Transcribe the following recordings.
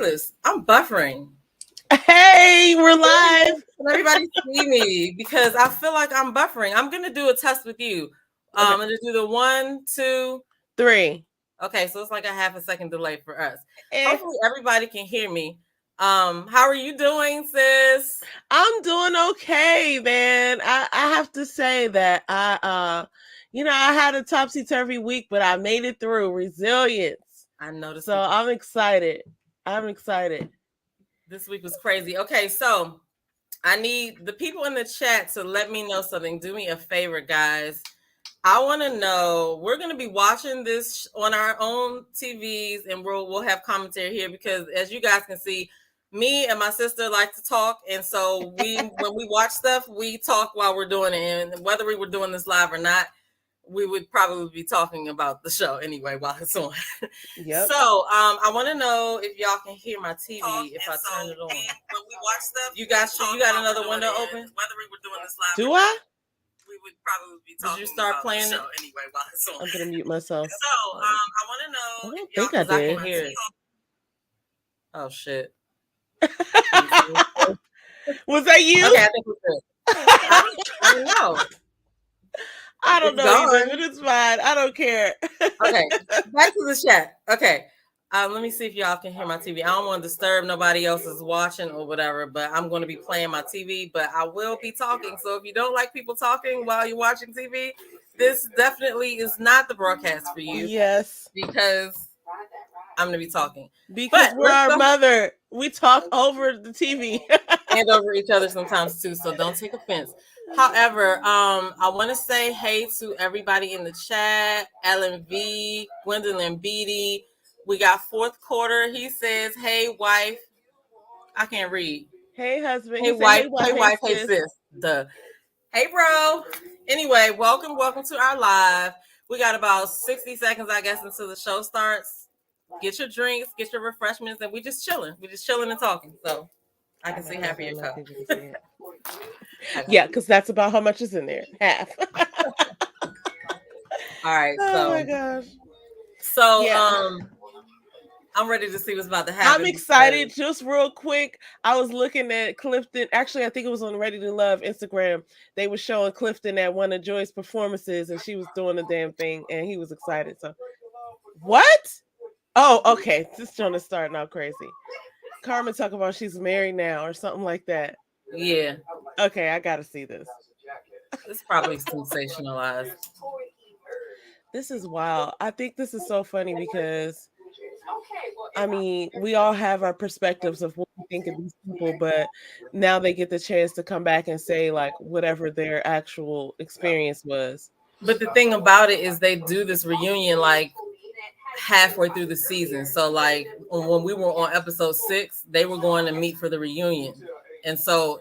ridiculous. I'm buffering. Hey, we're live. Can everybody see me? Because I feel like I'm buffering. I'm gonna do a test with you. I'm gonna do the 1, 2, 3. Okay, so it's like a half a second delay for us. Hopefully everybody can hear me. How are you doing, sis? I'm doing okay, man. I have to say that I had a topsy-turvy week, but I made it through. Resilience. I noticed. So I'm excited. I'm excited. This week was crazy. Okay, so I need the people in the chat to let me know something. Do me a favor, guys. I want to know, we're going to be watching this on our own TVs, and we'll have commentary here because, as you guys can see, me and my sister like to talk, and so when we watch stuff, we talk while we're doing it, and whether we were doing this live or not, we would probably be talking about the show anyway while it's on. Yep. So I want to know if y'all can hear my TV if I turn it on. When we watch stuff, you got another window open? Whether we were doing this live. Do I? We would probably be talking. Did you start playing it anyway while it's on? I'm gonna mute myself. So I want to know. I don't think I did. I can hear it. Oh shit. Was that you? Okay, I think it was. I don't know. I don't know either, but it's fine. I don't care. Okay, back to the chat. Okay, let me see if y'all can hear my TV. I don't want to disturb nobody else's watching or whatever, but I'm going to be playing my TV, but I will be talking. So if you don't like people talking while you're watching TV, this definitely is not the broadcast for you. Yes. Because I'm going to be talking. Because we're our mother. We talk over the TV. And over each other sometimes too, so don't take offense. However, I want to say hey to everybody in the chat. Ellen V, Gwendolyn Beatty. We got fourth quarter. He says, hey, wife. I can't read. Hey, husband. Hey, wife. Hey, wife. Hey, sis. Duh. Hey, bro. Anyway, welcome to our live. We got about 60 seconds, I guess, until the show starts. Get your drinks, get your refreshments, and we just chilling. We just chilling and talking. So I can see half of your cup. Yeah, because that's about how much is in there. Half. All right. Oh my gosh. So yeah. I'm ready to see what's about to happen. I'm excited. Just real quick, I was looking at Clifton. Actually, I think it was on Ready to Love Instagram. They were showing Clifton at one of Joy's performances, and she was doing the damn thing, and he was excited. So, what? Oh, okay. This joint is starting out crazy. Carmen talking about she's married now or something like that. Yeah. Okay, I gotta see this. It's probably sensationalized. This is wild. I think this is so funny because, I mean, we all have our perspectives of what we think of these people, but now they get the chance to come back and say like whatever their actual experience was. But the thing about it is they do this reunion like halfway through the season. So like when we were on episode 6, they were going to meet for the reunion. And so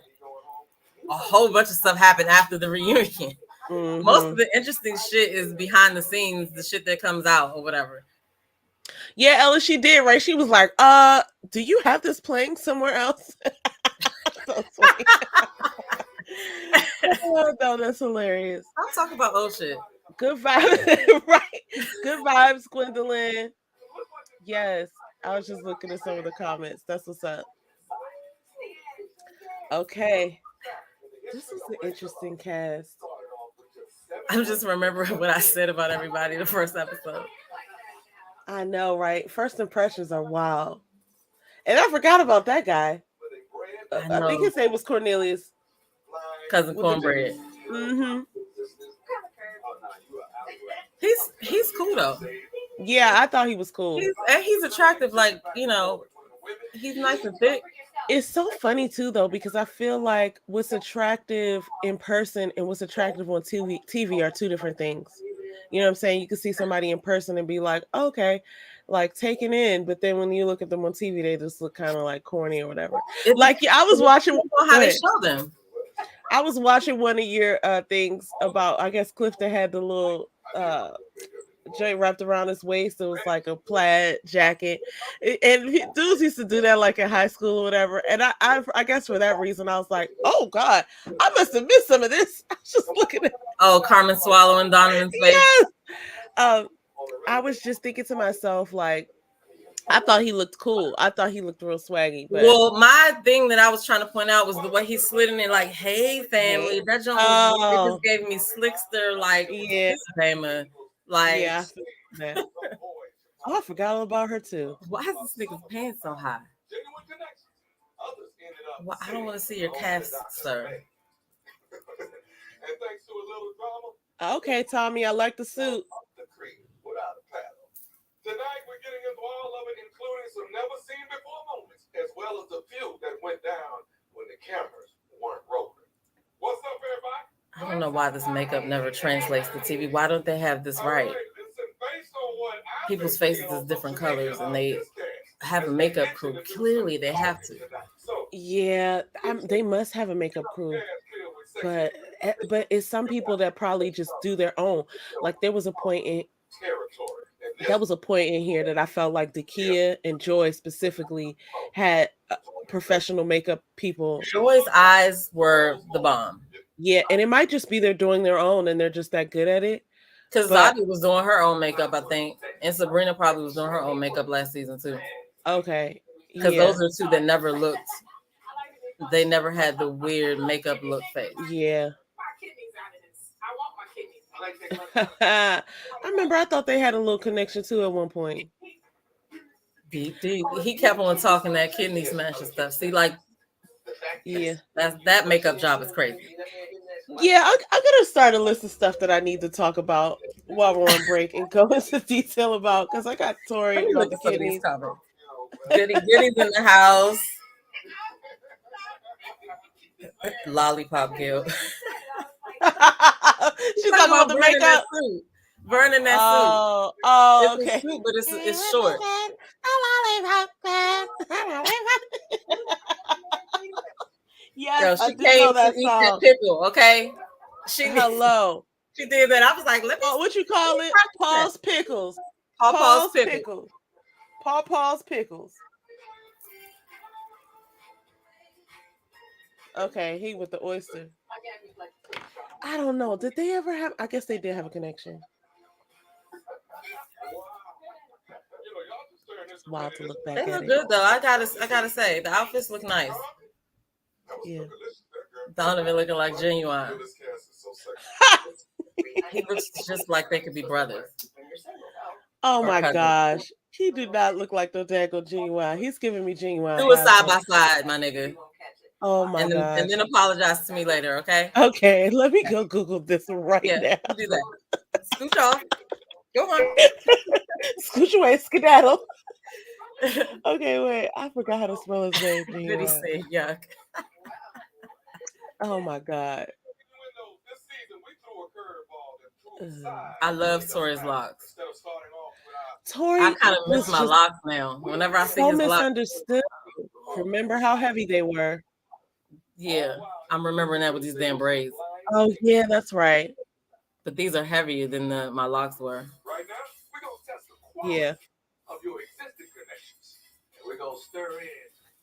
a whole bunch of stuff happened after the reunion. Mm-hmm. Most of the interesting shit is behind the scenes, the shit that comes out or whatever. Yeah, Ella, she did, right? She was like, do you have this playing somewhere else? So sweet. Oh, no, that's hilarious. I'll talk about old shit. Good vibes, right? Good vibes, Gwendolyn. Yes, I was just looking at some of the comments. That's what's up. Okay. This is an interesting cast. I'm just remembering what I said about everybody the first episode. I know, right? First impressions are wild. And I forgot about that guy. I think his name was Cornelius. Cousin Cornbread. Mm-hmm. He's cool though. Yeah, I thought he was cool. He's attractive, like, you know, he's nice and thick. It's so funny too though, because I feel like what's attractive in person and what's attractive on TV are two different things. You know what I'm saying? You can see somebody in person and be like, okay, like taken in, but then when you look at them on TV, they just look kind of like corny or whatever. I was watching how they show them. I was watching one of your things about, I guess Clifton had the little joint wrapped around his waist. It was like a plaid jacket, and dudes used to do that like in high school or whatever. And I guess for that reason, I was like, oh God, I must have missed some of this. I was just looking at Carmen swallowing Donovan's face. Yes. I was just thinking to myself, like, I thought he looked cool. I thought he looked real swaggy. But Well, my thing that I was trying to point out was the way he slid in there, like, "Hey, family." hey. That joint was. It Oh, just gave me slickster, like, yeah, this Bama. Like, yeah. I feel that. Oh, I forgot all about her too. why is this nigga's pants so high? Well, I don't want to see your calves, sir. Okay, Tommy, I like the suit. Tonight we're getting into all of it, including some never seen before moments, as well as the few that went down when the cameras weren't rolling. What's up, everybody? I don't know why this makeup never translates to TV. Why don't they have this right? People's faces is different colors, and they have a makeup crew. Clearly, they have to. Yeah, they must have a makeup crew. But it's some people that probably just do their own. Like there was a point in here that I felt like Dakia and Joy specifically had professional makeup people. Joy's eyes were the bomb. Yeah, and it might just be they're doing their own and they're just that good at it. Because Zadi was doing her own makeup, I think, and Sabrina probably was doing her own makeup last season too. Okay, because those are two that never looked. They never had the weird makeup look face. Yeah. I remember I thought they had a little connection too at one point. Deep. He kept on talking that kidney smash and stuff. See, like, yeah, that makeup job is crazy. Yeah, I'm gonna start a list of stuff that I need to talk about while we're on break and go into detail about because I got Tori about the kidneys. Goodies in the house. Lollipop Gill. She's talking about the makeup. Burning that suit. Oh, it's okay. A suit, but it's short. Yes, girl, she came to eat that pickle. Okay, hello. She did that. I was like, let me. What you call it? Paul's pickles. Paul's pickles. Paul's pickles. Okay, he with the oyster. I don't know. Did they ever have? I guess they did have a connection. It's wild to look back at it. They look good though. I gotta say, the outfits look nice. Yeah. Donovan looking like Genuine. He looks just like they could be brothers. Oh my gosh. He did not look like the daggone Genuine. He's giving me Genuine. Do it side by side, my nigga. Oh my gosh. And then apologize to me later, okay? Okay, let me go Google this now. Do that. Scooch off. Go on. Scooch away, skedaddle. Okay, wait. I forgot how to spell his name. Did he say yuck? Oh my god. I love Tori's locks. Tori, I kind of miss my locks now. Whenever I see his locks. Misunderstood. Remember how heavy they were? Yeah, I'm remembering that with these damn braids. Oh yeah, that's right. But these are heavier than my locks were. Right now, we're gonna test the quality of your existing connections. And we're gonna stir in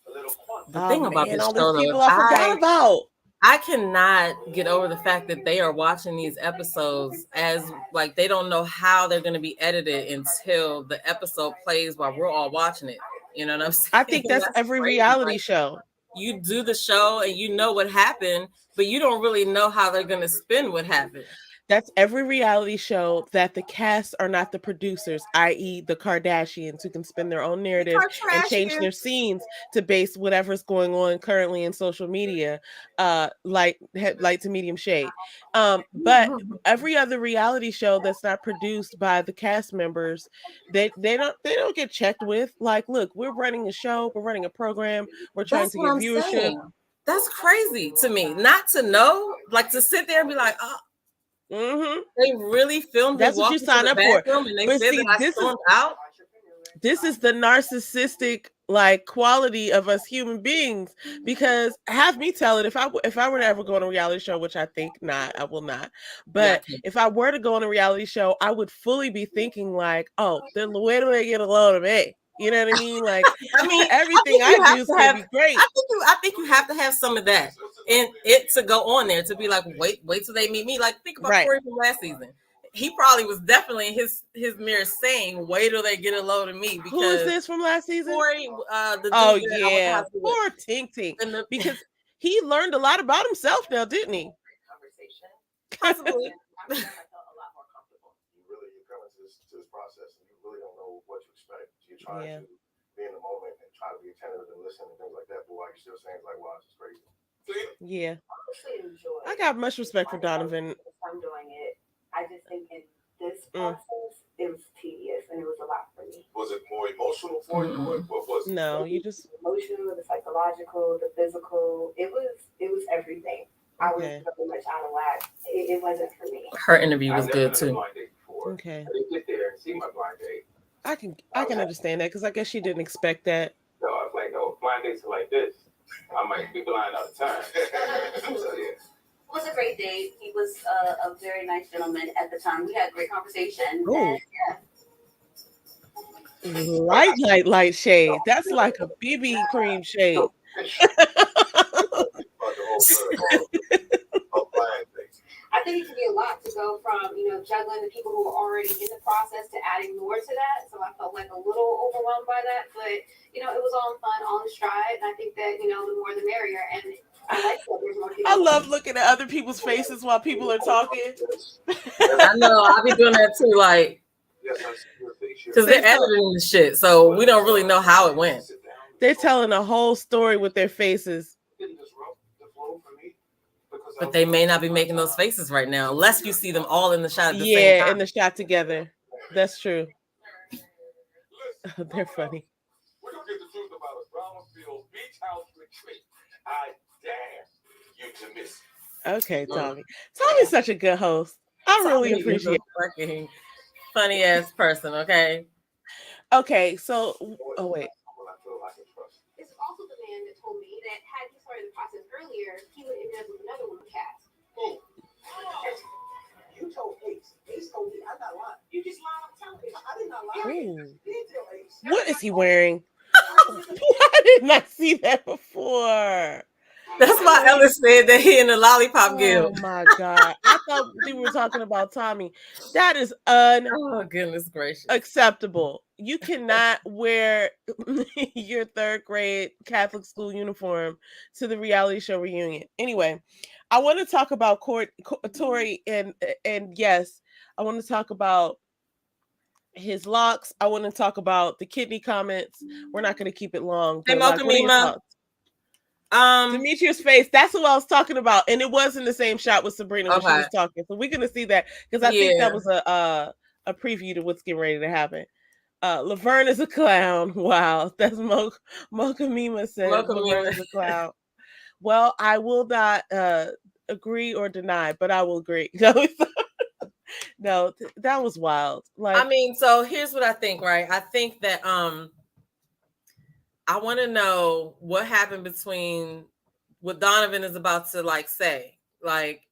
a little quantity. The thing about this show, though, I forgot about. I cannot get over the fact that they are watching these episodes as like they don't know how they're going to be edited until the episode plays while we're all watching it. You know what I'm saying? I think that's every reality show. You do the show and you know what happened, but you don't really know how they're going to spin what happened. That's every reality show that the cast are not the producers, i.e. the Kardashians, who can spin their own narrative and change their scenes to base whatever's going on currently in social media, light to medium shade. But every other reality show that's not produced by the cast members, they don't get checked with. Like, look, we're running a show, we're running a program, we're trying to get viewership. Saying. That's crazy to me, not to know, like to sit there and be like, oh. Mm-hmm. They really filmed. That's what you sign up for. And they said that I stormed out. This is the narcissistic like quality of us human beings. Because have me tell it, if I were to ever go on a reality show, which I think not, I will not. But if I were to go on a reality show, I would fully be thinking like, oh, then where do they get a load of me? You know what I mean? Like, I mean, everything I do is gonna be great. I think you have to have some of that in it to go on there to be like, wait till they meet me. Like, think about Corey from last season. he probably was definitely in his mirror saying, "Wait till they get a load of me." Because who is this from last season? Corey, the dude Oh that I went to yeah, high school with. poor Tink Tink. And the- Because he learned a lot about himself now, didn't he? possibly. You come into this process and you really don't know what to expect. So you're trying to be in the moment and try to be attentive and listen and things like that. But while you're still saying like, "Wow, this is crazy." Yeah. I got much respect for Donovan. I'm doing it. I just think in this process, it was tedious and it was a lot for me. Was it more emotional for you? What was it? No, you just Emotional, the psychological, the physical. It was everything. I was very much out of whack. It wasn't for me. Her interview was good too. okay. I didn't get there and see my blind date. I can understand that because I guess she didn't expect that. No, I was like, no, blind dates are like this. I might be blind all the time. So, yeah. It was a great date. He was a very nice gentleman at the time. We had a great conversation. Ooh. And, Light shade. That's like a BB cream shade. I think it can be a lot to go from, juggling the people who are already in the process to adding more to that. So I felt like a little overwhelmed by that. But, it was all fun, all in stride. And I think that, the more the merrier. And I like that there's more people. I love looking at other people's faces while people are talking. I know. I'll be doing that too, like, because they're editing the shit. So we don't really know how it went. They're telling a whole story with their faces. But they may not be making those faces right now, unless you see them all in the shot at the same time. In the shot together. That's true. They're funny. We're gonna get the truth about a Brownsville beach house retreat. I dare you to miss it. Okay, Tommy. Tommy's such a good host. I really appreciate it. Fucking funny ass person, okay? Okay, so wait. It's also the man that told me that had he started the process earlier, he would end up with another one cast. You told Ace. Ace told me. I'm not lying. You just lied. I'm telling you. I did not lie. Ooh. You did tell Ace. What is he wearing? I did not see that before. That's why Ellis said that he in the lollipop guild. Oh my God. I thought we were talking about Tommy. That is Oh, goodness gracious. unacceptable. You cannot wear your third grade Catholic school uniform to the reality show reunion. Anyway, I want to talk about Tori and yes, I want to talk about his locks. I want to talk about the kidney comments. We're not going to keep it long. Hey, but Mocha Demetrius' face, that's who I was talking about. And it was in the same shot with Sabrina when she was talking. So we're going to see that because I think that was a preview to what's getting ready to happen. Laverne is a clown. Wow. That's Mocha Mima said. Laverne is a clown. Well, I will not agree or deny, but I will agree. No, that was wild. Like, I mean, so here's what I think, right? I think that I want to know what happened between what Donovan is about to like say, like,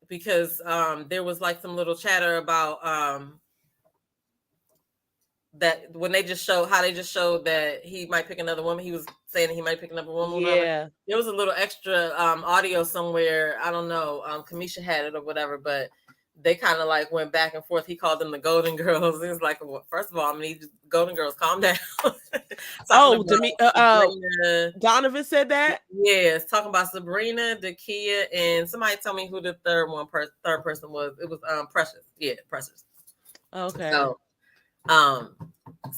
because there was like some little chatter about that when they just showed how they just showed that he might pick another woman. He was saying that he might pick another woman. Yeah, there was a little extra audio somewhere. I don't know. Kamisha had it or whatever, but they kind of like went back and forth. He called them the Golden Girls. It was like, well, first of all, I mean, Golden Girls, calm down. Donovan said that. Yes, talking about Sabrina, Dakia, and somebody tell me who the third person was. It was Precious. Yeah, Precious. Okay.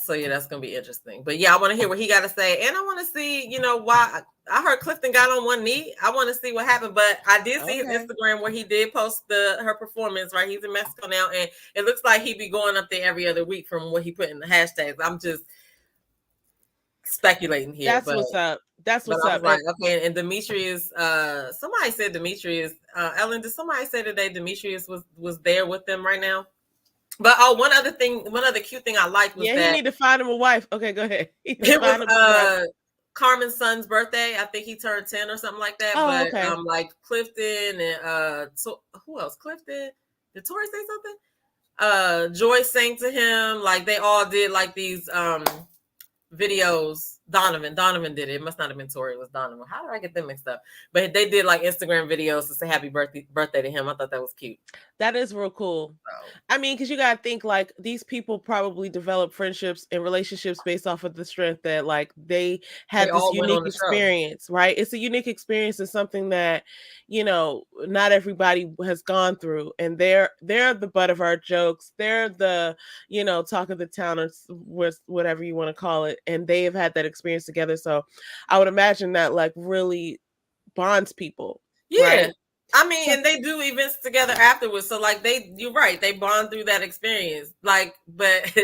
So yeah, that's gonna be interesting. But yeah, I want to hear what he got to say, and I want to see, why. I heard Clifton got on one knee. I want to see what happened, but I did see his Instagram where he did post her performance. Right, he's in Mexico now, and it looks like he'd be going up there every other week from what he put in the hashtags. I'm just speculating here. That's what's up. That's what's up. Like, okay, and Demetrius. Somebody said Demetrius. Ellen, did somebody say today Demetrius was there with them right now? But one other cute thing I liked was that he need to find him a wife. Okay, go ahead. It was Carmen's son's birthday. I think he turned 10 or something like that. But like Clifton and who else? Clifton. Did Tori say something? Joy sang to him. Like they all did like these videos Donovan did it. It must not have been Tori. It was Donovan. How did I get them mixed up? But they did like Instagram videos to say happy birthday to him. I thought that was cute. That is real cool. So, I mean, because you got to think like these people probably develop friendships and relationships based off of the strength that like they had They this all went on unique the show. experience, right? It's a unique experience. It's something that, you know, not everybody has gone through, and they're the butt of our jokes. They're the, you know, talk of the town, or whatever you want to call it, and they have had that experience together. So I would imagine that like really bonds people. yeah. Right? I mean, and they do events together afterwards. So like you're right, they bond through that experience. Like, but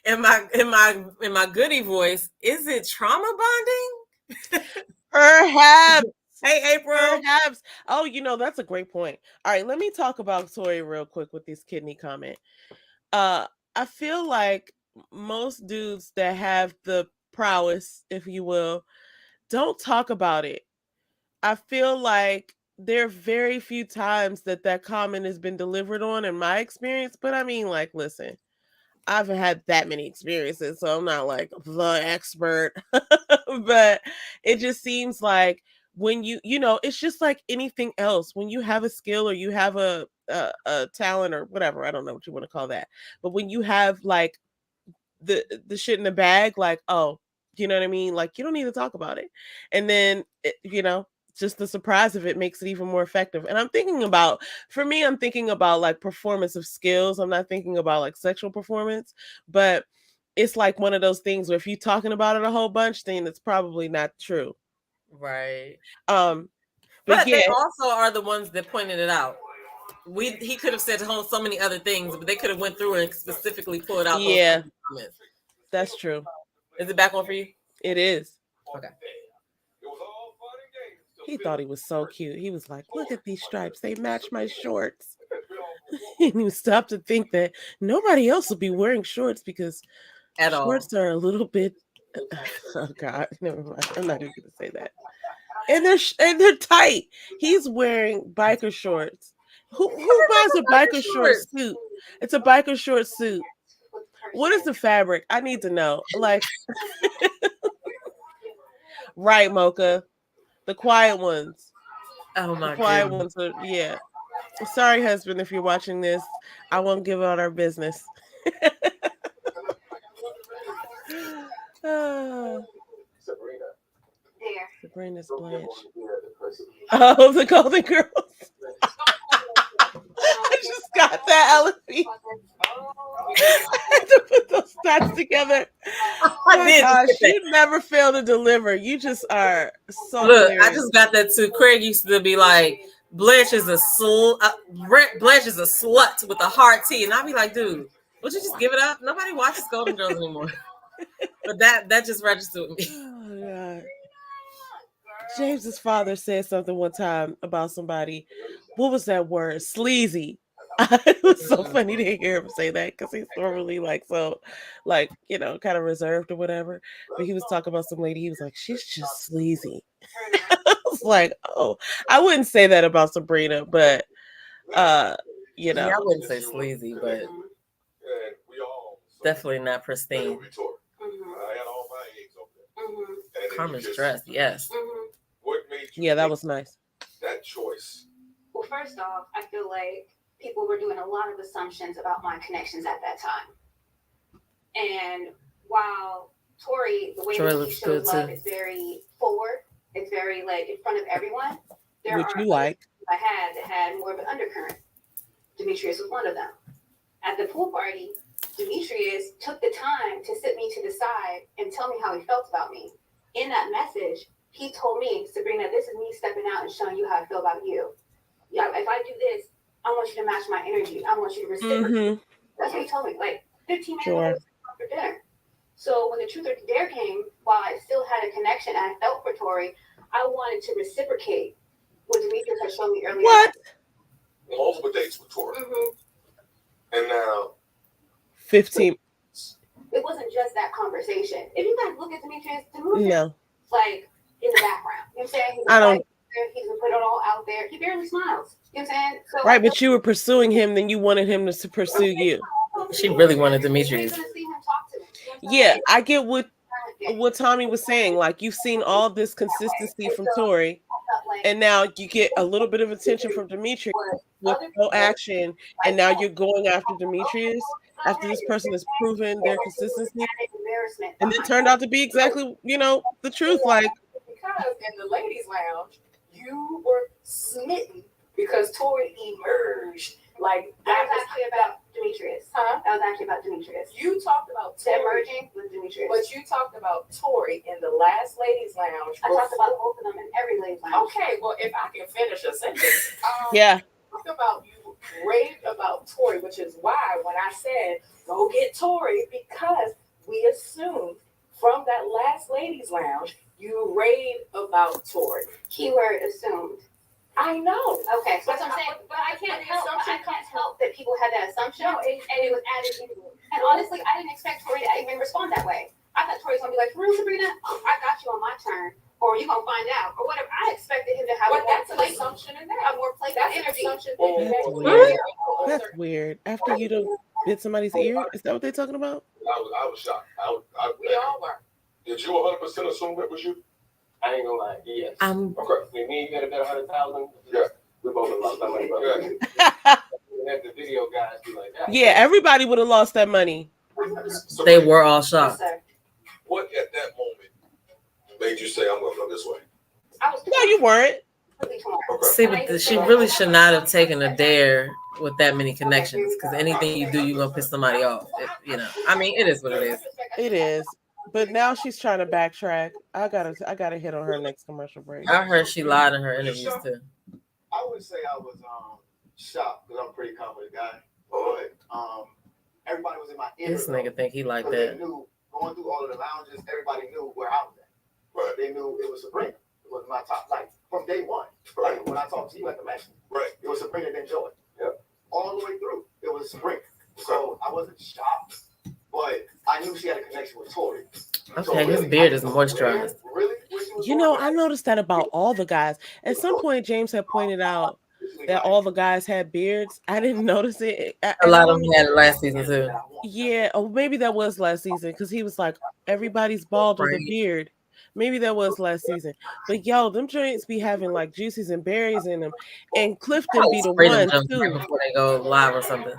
in my goody voice, is it trauma bonding? Perhaps. Hey, April. Perhaps. Oh, you know, that's a great point. All right, let me talk about Tori real quick with this kidney comment. I feel like most dudes that have the prowess, if you will, don't talk about it. I feel like there are very few times that comment has been delivered on in my experience. But I mean, like, listen, I haven't had that many experiences, so I'm not like the expert. But it just seems like when you know, it's just like anything else. When you have a skill or you have a talent or whatever, I don't know what you want to call that. But when you have like the shit in the bag, like, oh, you know what I mean? Like, you don't need to talk about it. And then, you know, just the surprise of it makes it even more effective. And I'm thinking about like performance of skills. I'm not thinking about like sexual performance, but it's like one of those things where if you're talking about it a whole bunch, then it's probably not true. Right. But yeah, they also are the ones that pointed it out. He could have said so many other things, but they could have went through and specifically pulled out those comments. That's true. Is it back on for you? It is. Okay. He thought he was so cute. He was like, look at these stripes. They match my shorts. And he stopped to think that nobody else will be wearing shorts because shorts are a little bit... Oh, God. Never mind. I'm not even going to say that. And they're tight. He's wearing biker shorts. Who buys a biker short suit? It's a biker short suit. What is the fabric? I need to know. Like, right, Mocha. The quiet ones. Oh my god. The quiet ones are, yeah. Sorry, husband, if you're watching this. I won't give out our business. Sabrina. Sabrina's Blanche. Oh, the Golden Girls. I just got that, Ellie. I had to put those dots together. Gosh, you never fail to deliver. You just are so hilarious. I just got that too. Craig used to be like, Blanche is a slut with a hard T, and I'll be like, dude, would you just give it up? Nobody watches Golden Girls anymore. But that just registered with me. Oh God. James's father said something one time about somebody. What was that word? Sleazy. It was so funny to hear him say that because he's normally like so, like, you know, kind of reserved or whatever. But he was talking about some lady. He was like, she's just sleazy. I was like, oh, I wouldn't say that about Sabrina, but you know, yeah, I wouldn't say sleazy, but definitely not pristine. Carmen's dress, yes. Yeah, that was nice. That choice. Well, first off, I feel like people were doing a lot of assumptions about my connections at that time. And while Tori, the way that he shows love is very forward, it's very like in front of everyone. There Which are you like. I had that had more of an undercurrent. Demetrius was one of them. At the pool party, Demetrius took the time to sit me to the side and tell me how he felt about me. In that message, he told me, Sabrina, this is me stepping out and showing you how I feel about you. Yeah, if I do this, I want you to match my energy. I want you to reciprocate. Mm-hmm. That's what he told me. Like 15 minutes ago for dinner. So when the Truth or Dare came, while I still had a connection and I felt for Tori, I wanted to reciprocate what Demetrius had shown me earlier. What? Multiple dates with Tori. Mm-hmm. And now 15. It wasn't just that conversation. If you guys look at Demetrius, no. Like in the background. You know what I'm saying? I don't. He doesn't put it all out there. He barely smiles. You know what I'm saying? So, right, but you were pursuing him, then you wanted him to pursue you. She really wanted Demetrius. Yeah, I get what what Tommy was saying. Like, you've seen all this consistency from Tori, Like, and now you get a little bit of attention from Demetrius with no action, and now you're going after Demetrius after this person has proven their consistency, embarrassment. and it turned out to be exactly, the truth. Like, Because in the ladies' lounge, you were smitten because Tori emerged. Like That was actually about Demetrius. Huh? That was actually about Demetrius. You talked about The Tori, emerging with Demetrius. but you talked about Tori in the last ladies' lounge. I talked about both of them in every ladies lounge. Okay, well, if I can finish a sentence. yeah, Talked about you raved about Tori, which is why when I said go get Tori, because we assumed from that last ladies' lounge you raved about Tori. Keyword assumed. I know. Okay, so that's what I'm saying. But I can't help that people had that assumption, No, and it was added into it. And honestly, I didn't expect Tori to even respond that way. I thought Tori was gonna be like, "For real, Sabrina, I got you on my turn, or you gonna find out, or whatever." I expected him to have But a more that's an playful, assumption in a that. more playful That's an energy. assumption. That's that weird. That's weird. After you done bit somebody's ear, is that what they're talking about? I was shocked. We all were. Did you 100% assume that was you? I ain't gonna lie, yes. Okay. When me and you had a bet 100,000, Yeah. we both have lost our money, bro. Yeah. We had the video guys be like, that. Yeah, everybody would have lost that money. So They were all Yes, shocked. sir. what at that moment made you say, I'm going to go this way? I was No, you weren't. completely torn. Okay. See, but she really should not have taken a dare with that many connections, because anything you do, you're gonna piss somebody off. I mean, it is what it is. It is. But now she's trying to backtrack. I gotta hit on her next commercial break. I heard she lied in her interviews too. I would say I was shocked because I'm a pretty confident guy. But everybody was in my ear. This nigga think he like They that. knew going through all of the lounges, everybody knew where I was at. Right. They knew it was Sabrina. It was my top, like from day one. Like when I talked to you at the mansion, Right. it was Sabrina then Joy. Yeah. All the way through, it was Sabrina. So I wasn't shocked, but I knew she had a connection with Tori. So Okay, his really, beard I is didn't know moisturized. Really? Where she was You know, going. I noticed that about all the guys. At some point, James had pointed out that all the guys had beards. I didn't notice it. A lot of them had it last season too. Yeah, or maybe that was last season because he was like, everybody's bald with a Right. beard. Maybe that was last season. But yo, them joints be having like juices and berries in them. And Clifton be the Spray them one jumps right too. before they go live or something.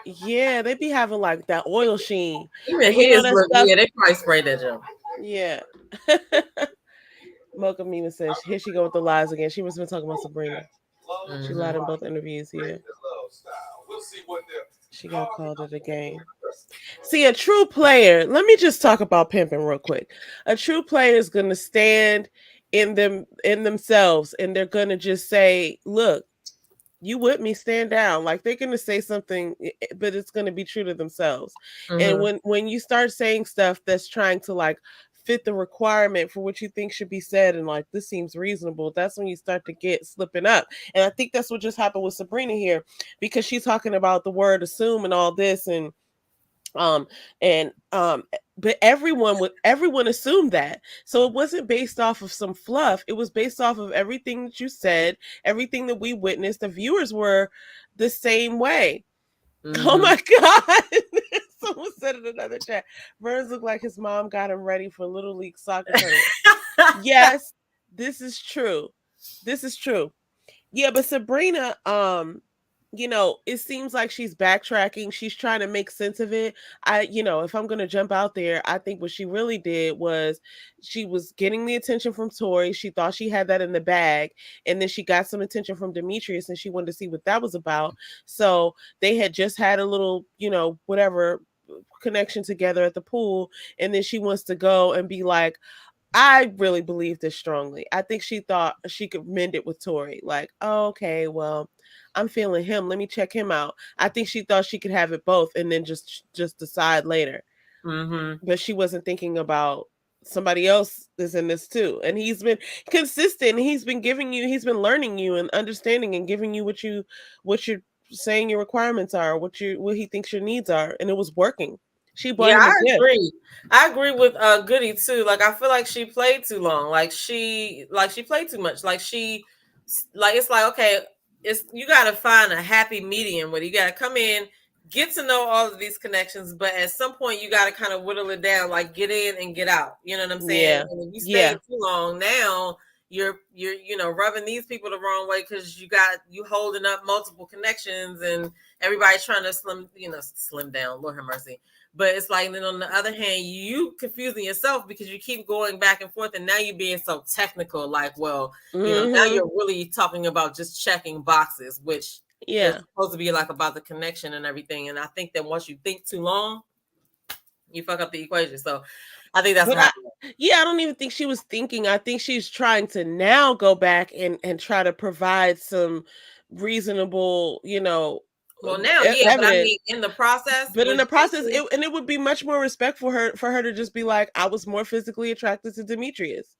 Yeah, they be having like that oil sheen. Even And you know his that look, stuff- yeah, they probably sprayed that jump. Yeah. Mocha Mima says, here she go with the lies again. She was been talking about Sabrina. She lied in both interviews here. We'll see what they're. She got called it again. See, a true player, let me just talk about pimping real quick. A true player is going to stand in themselves, and they're going to just say, look, you with me, stand down. Like, they're going to say something, but it's going to be true to themselves. Mhm. And when you start saying stuff that's trying to like fit the requirement for what you think should be said, and like, this seems reasonable, that's when you start to get slipping up. And I think that's what just happened with Sabrina here, because she's talking about the word assume and all this, and but everyone assumed that. So it wasn't based off of some fluff. It was based off of everything that you said, everything that we witnessed. The viewers were the same way. Oh Mhm. my God. Someone said in another chat, Burns looked like his mom got him ready for Little League soccer tournament. Yes, this is true. This is true. Yeah, but Sabrina, it seems like she's backtracking. She's trying to make sense of it. If I'm going to jump out there, I think what she really did was she was getting the attention from Tori. She thought she had that in the bag. And then she got some attention from Demetrius, and she wanted to see what that was about. So they had just had a little, whatever connection together at the pool. And then she wants to go and be like, I really believe this strongly. I think she thought she could mend it with Tori. Like, oh, okay, well, I'm feeling him. Let me check him out. I think she thought she could have it both and then just decide later. Mhm. But she wasn't thinking about somebody else is in this too. And he's been consistent. He's been learning you and understanding and giving you what you're saying your requirements are, what he thinks your needs are, and it was working. She bought him a gift. Agree. I agree with Goody too. Like, I feel like she played too long. Like she played too much. It's like, okay, you got to find a happy medium where you got to come in, get to know all of these connections, but at some point you got to kind of whittle it down, like get in and get out. You know what I'm saying? Yeah. And if you stay Yeah. too long, now you're rubbing these people the wrong way because you holding up multiple connections and everybody's trying to slim down. Lord have mercy. But it's like, then on the other hand, you confusing yourself because you keep going back and forth, and now you're being so technical. Like, well, now you're really talking about just checking boxes, which is supposed to be like about the connection and everything. And I think that once you think too long, you fuck up the equation. So I think that's what happened. I don't even think she was thinking. I think she's trying to now go back and try to provide some reasonable, well, now, evidence. but I mean, in the process, it would be much more respectful for her to just be like, I was more physically attracted to Demetrius.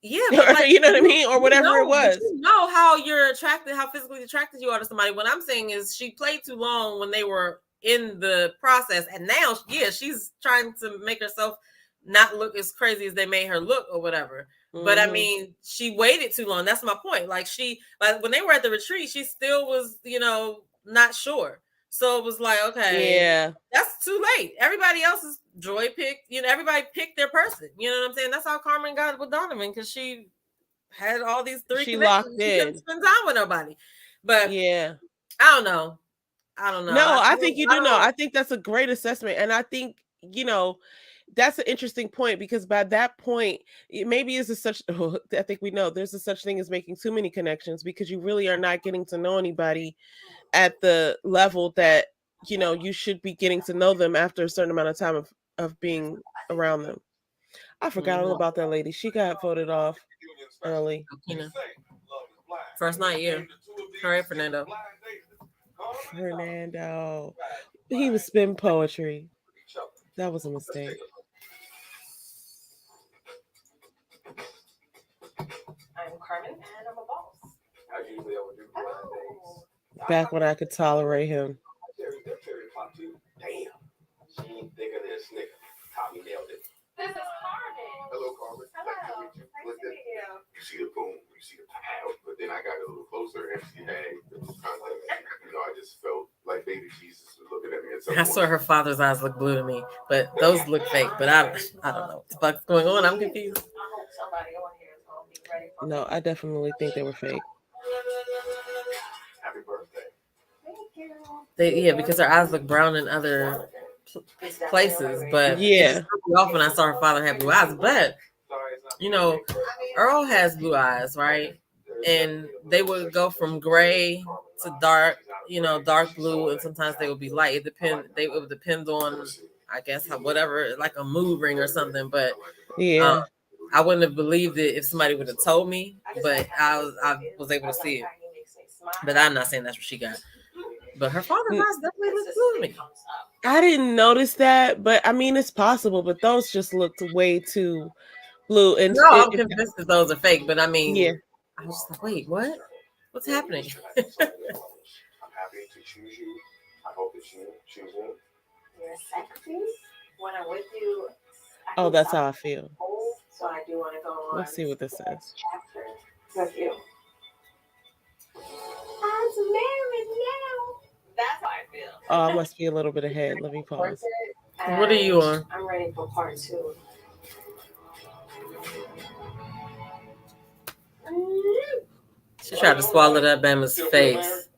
Yeah, but like, you know what I mean, or whatever it was. You know how you're attracted, how physically attracted you are to somebody. What I'm saying is, she played too long when they were in the process, and now, she's trying to make herself not look as crazy as they made her look, or whatever. But I mean, she waited too long. That's my point. Like when they were at the retreat, she still was, not sure. So it was like, okay, that's too late. Everybody else's joy picked, everybody picked their person. You know what I'm saying? That's how Carmen got with Donovan, because she had all these three she connections. locked She in. couldn't spend time with nobody. But I don't know. No, I think you do know. I think that's a great assessment. And I think, that's an interesting point, because by that point, maybe I think we know there's a such thing as making too many connections, because you really are not getting to know anybody at the level that, you should be getting to know them after a certain amount of time of being around them. I forgot all about that lady. She got voted off early. First night, yeah. All right, Fernando. He was spitting poetry. That was a mistake. I'm Carmen, and I'm a boss. Back when I could tolerate him. Damn. She ain't thicker than a snicker. Tommy nailed it. This is Carmen. Hello, Carmen. Hello. Nice to meet you. You see the boom, you see the pow, but then I got a little closer and she had it was kind of like, I just felt like baby Jesus was looking at me. I swear her father's eyes look blue to me, but those look fake. But I don't know what the fuck's going on. I'm confused. No, I definitely think they were fake. Happy birthday. Because her eyes look brown in other places, but off when I saw her father have blue eyes. But Earl has blue eyes, right? And they would go from gray to dark, dark blue, and sometimes they would be light. It would depend on, I guess, whatever, like a mood ring or something. But I wouldn't have believed it if somebody would have told me, but I was able to see it. But I'm not saying that's what she got. But her father's eyes definitely look blue to me. I didn't notice that, but I mean, it's possible. But those just looked way too blue. And no, I'm convinced that those are fake. But I mean, I was just like, wait, what? What's happening? I'm happy to choose you. I hope that you choose me. You're sexy. When I'm with you. Oh, that's how I feel. So I do want to go on. Let's see what this says. Chapter with you. I'm married now. That's how I feel. Oh, I must be a little bit ahead. Let me pause. What are you on? I'm ready for part 2. She tried to swallow that Bama's face.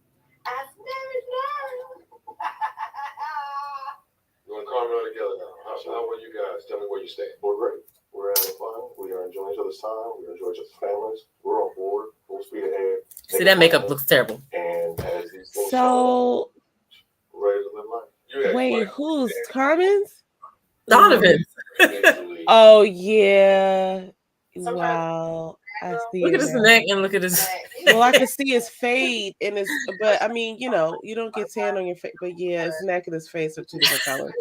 You and Carmen are together now. How are you guys? Tell me where you stay. We're great. We're having fun. We are enjoying each other's time. We enjoy each other's families. We're on board. Full speed ahead. See, that makeup looks terrible. And as these things so, we're ready to live life. Wait, who's Carmen's? Donovan. Oh, yeah. Wow. I see. Look at his neck and look at his. Well, I can see his fade in his, but I mean, you don't get tan on your face, but yeah, his neck and his face are two different colors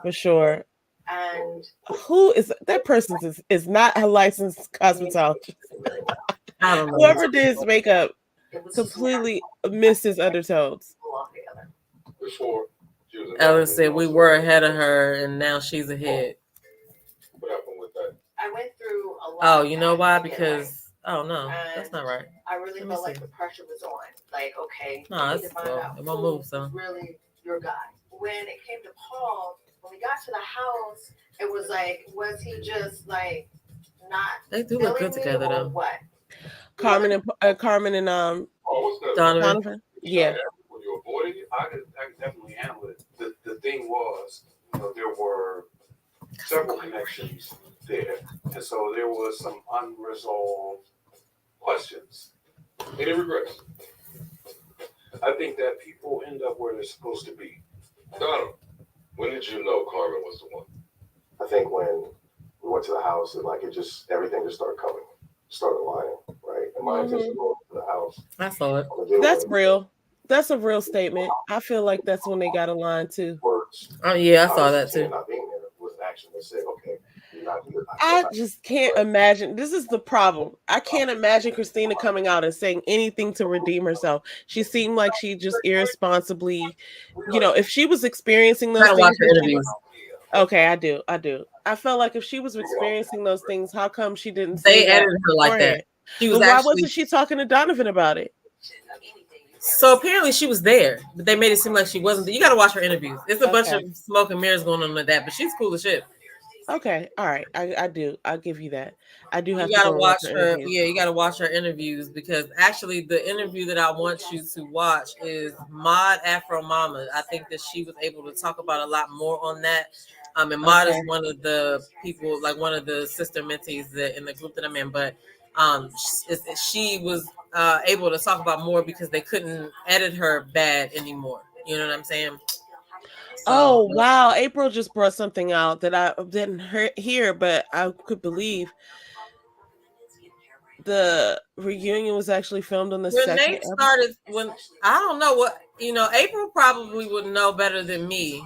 for sure. And who is that person? Is not a licensed cosmetologist. I don't know. Whoever did his makeup completely missed his undertones. Ellen said we were ahead of her, and now she's ahead. What happened with that? I went through a lot. Oh, you know why? Because no, that's not right. I really felt like the pressure was on. Like, okay, no, it won't move. So really your guy. When it came to Paul, when we got to the house, it was like, was he just like not? They do look good feeling me together or though. what? Carmen and Oh, what's the Donovan. Donovan. Yeah. When you avoided it? I could definitely handle it. The thing was, there were several connections there, and so there was some unresolved questions. Any regrets? I think that people end up where they're supposed to be. Donald, when did you know Carmen was the one? I think when we went to the house and everything just started lying, right? And my intention going to the house. I saw it. That's real. That's a real statement. I feel like that's when they got a line too. Words. Oh yeah, I saw that too. Not being there was action that said, okay, you're not here. I just can't imagine. This is the problem. I can't imagine Christina coming out and saying anything to redeem herself. She seemed like she just irresponsibly, if she was experiencing those Gotta watch things. her interviews. Okay, I do. I felt like if she was experiencing those things, how come she didn't They say that edited her like that. beforehand? She was But why actually. wasn't she talking to Donovan about it? So apparently she was there, but they made it seem like she wasn't. You got to watch her interviews. It's a bunch Okay. of smoke and mirrors going on with that, but she's cool as shit. Okay, all right. I do. I'll give you that. I do have You gotta to go watch and her. interviews. Yeah, you gotta watch her interviews because actually the interview that I want you to watch is Maud Afro Mama. I think that she was able to talk about a lot more on that. And Maud is one of the people, like one of the sister mentees that in the group that I'm in. But she was able to talk about more because they couldn't edit her bad anymore. You know what I'm saying? Oh wow! April just brought something out that I didn't hear, but I could believe. The reunion was actually filmed on the when second they started. When I don't know what April probably would know better than me,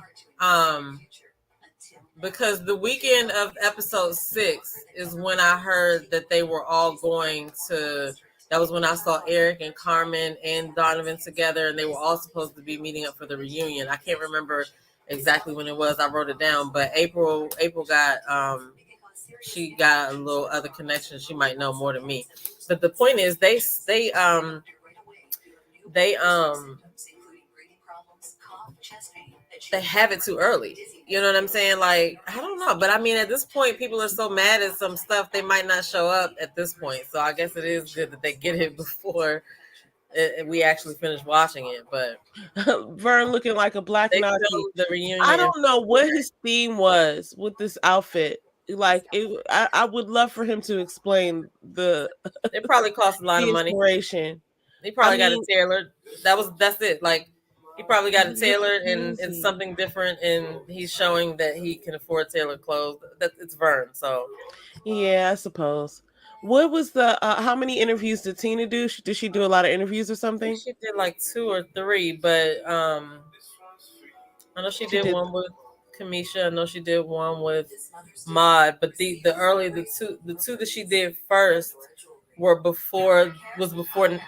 because the weekend of episode 6 is when I heard that they were all going to. That was when I saw Eric and Carmen and Donovan together, and they were all supposed to be meeting up for the reunion. I can't remember exactly when it was. I wrote it down, but April got she got a little other connection. She might know more than me. But the point is they have it too early. You know what I'm saying? Like, I don't know. But I mean, at this point, people are so mad at some stuff, they might not show up at this point. So I guess it is good that they get it before we actually finish watching it. But Vern looking like a black Nazi. The reunion. I don't know what his theme was with this outfit. Like I would love for him to explain it probably cost a lot of money. Inspiration. He probably got it tailored. That's it. Like he probably got it tailored and it's something different, and he's showing that he can afford tailored clothes. That it's Vern, so yeah, I suppose. What was the how many interviews did Tina do? Did she do a lot of interviews or something? She did like 2 or 3, but I know she did one with Kamisha. I know she did one with Maud, but the two that she did first was before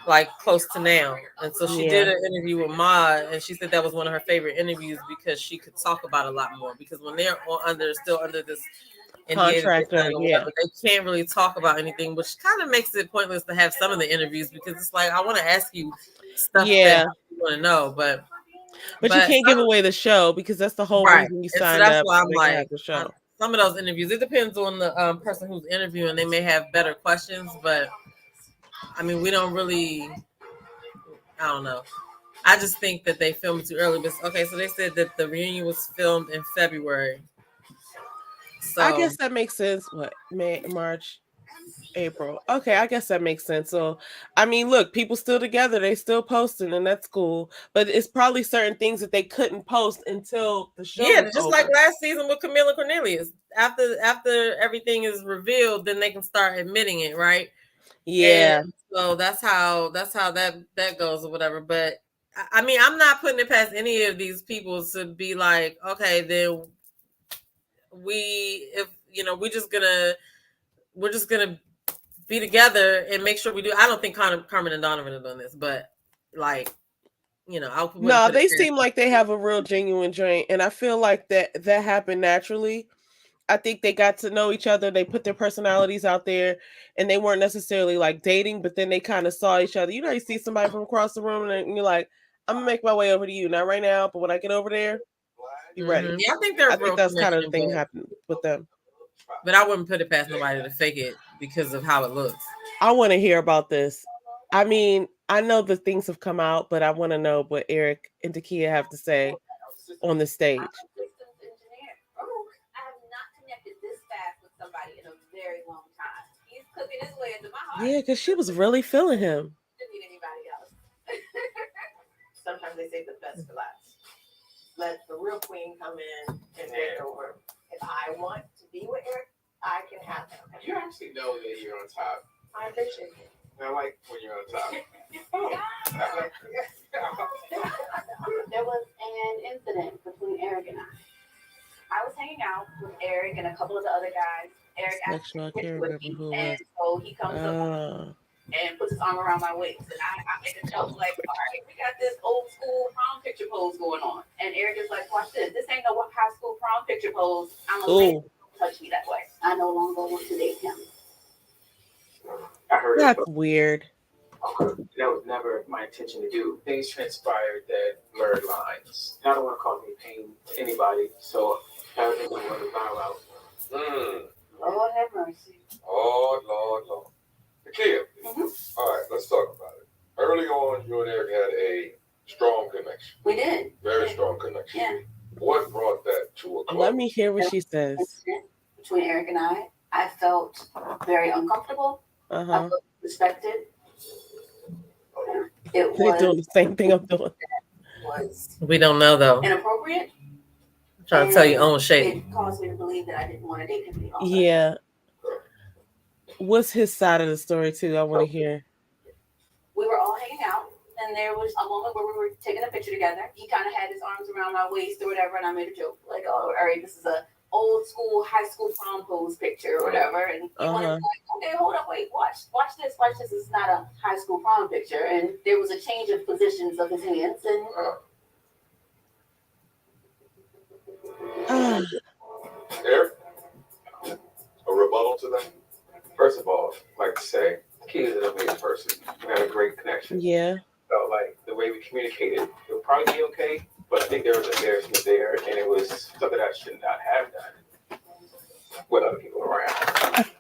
like close to now. And so she did an interview with Maud, and she said that was one of her favorite interviews because she could talk about a lot more, because when they're still under this contractor, they can't really talk about anything, which kind of makes it pointless to have some of the interviews, because it's like, I want to ask you stuff that you want to know, but you can't give away the show, because that's the whole reason you signed up. That's why I'm like, the show. Some of those interviews, it depends on the person who's interviewing. They may have better questions, but I mean, we don't really, I don't know. I just think that they filmed too early. But okay, so they said that the reunion was filmed in February. So I guess that makes sense. What, March, April? Okay, I guess that makes sense. So, I mean, look, people still together, they still posting, and that's cool. But it's probably certain things that they couldn't post until the show. Yeah, just like last season with Camille and Cornelius. After everything is revealed, then they can start admitting it, right? Yeah. And so that's how that goes or whatever. But I mean, I'm not putting it past any of these people to be like, okay, then we're just gonna be together and make sure we do. I don't think Carmen and Donovan are doing this, but like, no, they seem like they have a real genuine joint, and I feel like that happened naturally. I think they got to know each other. They put their personalities out there, and they weren't necessarily like dating, but then they kind of saw each other. You know, you see somebody from across the room, and you're like, I'm gonna make my way over to you, not right now, but when I get over there, you ready? Mhm. Yeah, I think they're I think that's kind of the thing happened with them. But I wouldn't put it past nobody to fake it because of how it looks. I want to hear about this. I mean, I know the things have come out, but I want to know what Eric and Dakia have to say on the stage. Systems engineer. Oh, I have not connected this fast with somebody in a very long time. He's cooking his way into my heart. Yeah, because she was really feeling him. Didn't need anybody else. Sometimes they say the best for last. Let the real queen come in and take over. If I want to be with Eric, I can have him. You actually know that you're on top. I appreciate it. I like when you're on top. There was an incident between Eric and I. I was hanging out with Eric and a couple of the other guys. Eric asked Sexual, I me can't to remember with me, who it and was. so he comes up and puts his arm around my waist, and I make a joke like, "All right, we got this old school prom picture pose going on," and Eric is like, "Watch this. This ain't no high school prom picture pose. I'm a lady. Don't touch me that way." I no longer want to date him. I heard That's weird. that was never my intention to do. Things transpired that blurred lines. And I don't want to cause any pain to anybody, so I think I'm going to bow out. Lord have mercy. Lord. Dakia, all right, let's talk about it. Early on, you and Eric had a strong connection. We did. Very strong connection. Yeah. What brought that to a close? Let me hear what she says. Between Eric and I felt very uncomfortable. I felt respected. It They're doing the same thing I'm doing. We don't know though. Inappropriate. I'm trying to tell you own shade. It caused me to believe that I didn't want to date him any longer. Yeah. What's his side of the story too? I want to hear. We were all hanging out, and there was a moment where we were taking a picture together. He kind of had his arms around my waist or whatever, and I made a joke like, "Oh, all right, this is a old school high school prom pose picture or whatever." And he wanted to be like, "Okay, hold up, wait, watch this. This is not a high school prom picture." And there was a change of positions of his hands, and Eric, a rebuttal to that? First of all, I'd like to say, Key is an amazing person. We had a great connection. Yeah. Felt like the way we communicated, it would probably be okay, but I think there was embarrassment there, and it was something I should not have done with other people around.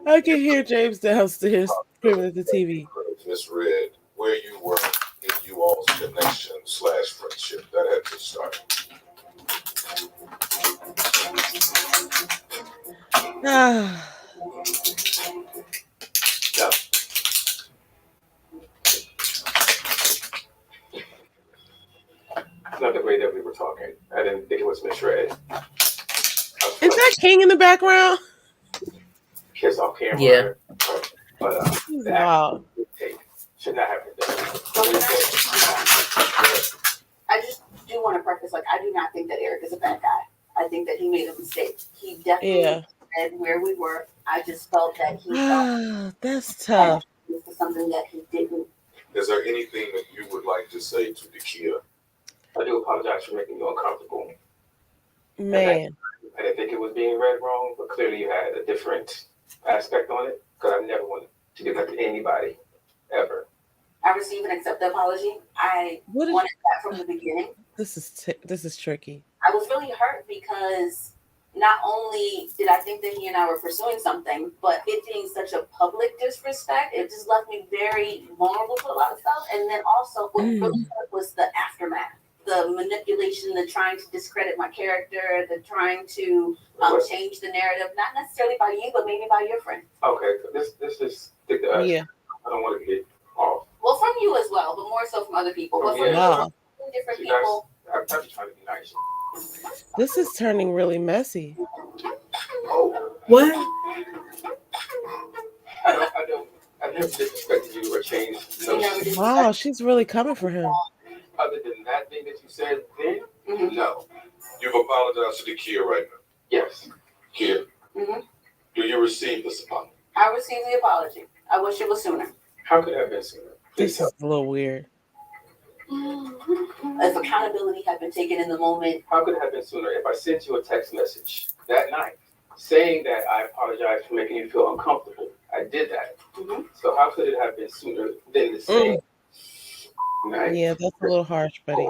I can hear James downstairs screaming at the TV. Misread where you were in you all's connection / friendship that had to start. Ah. No. Not the way that we were talking. I didn't think it was misread. Is that King in the background? Kiss off camera. Yeah. But wow. Should not have been done. I just do want to preface, like, I do not think that Eric is a bad guy. I think that he made a mistake. He definitely said where we were. I just felt that he thought that's tough. This is something that he didn't. Is there anything that you would like to say to Dakia? I do apologize for making you uncomfortable. Man. I didn't think it was being read wrong, but clearly you had a different aspect on it, because I never wanted to do that to anybody, ever. I received and accept the apology. I wanted that from the beginning. This is tricky. I was really hurt because not only did I think that he and I were pursuing something, but it being such a public disrespect, it just left me very vulnerable to a lot of stuff. And then also what really hurt was the aftermath, the manipulation, the trying to discredit my character, the trying to change the narrative, not necessarily by you, but maybe by your friend. Okay, this is stick to us. Yeah. I don't want to get off. Well, from you as well, but more so from other people. But from different people. I'm just trying to be nice. This is turning really messy. What? I never disrespected you or changed. Wow, she's really coming for him. Other than that thing that you said then, no. You've apologized to Dakia right now? Yes. Kia, do you receive this apology? I received the apology. I wish it was sooner. How could it have been sooner? This is a little weird. If accountability had been taken in the moment. How could it have been sooner if I sent you a text message that night saying that I apologize for making you feel uncomfortable? I did that. So how could it have been sooner than the same Nice. Yeah, that's a little harsh, buddy.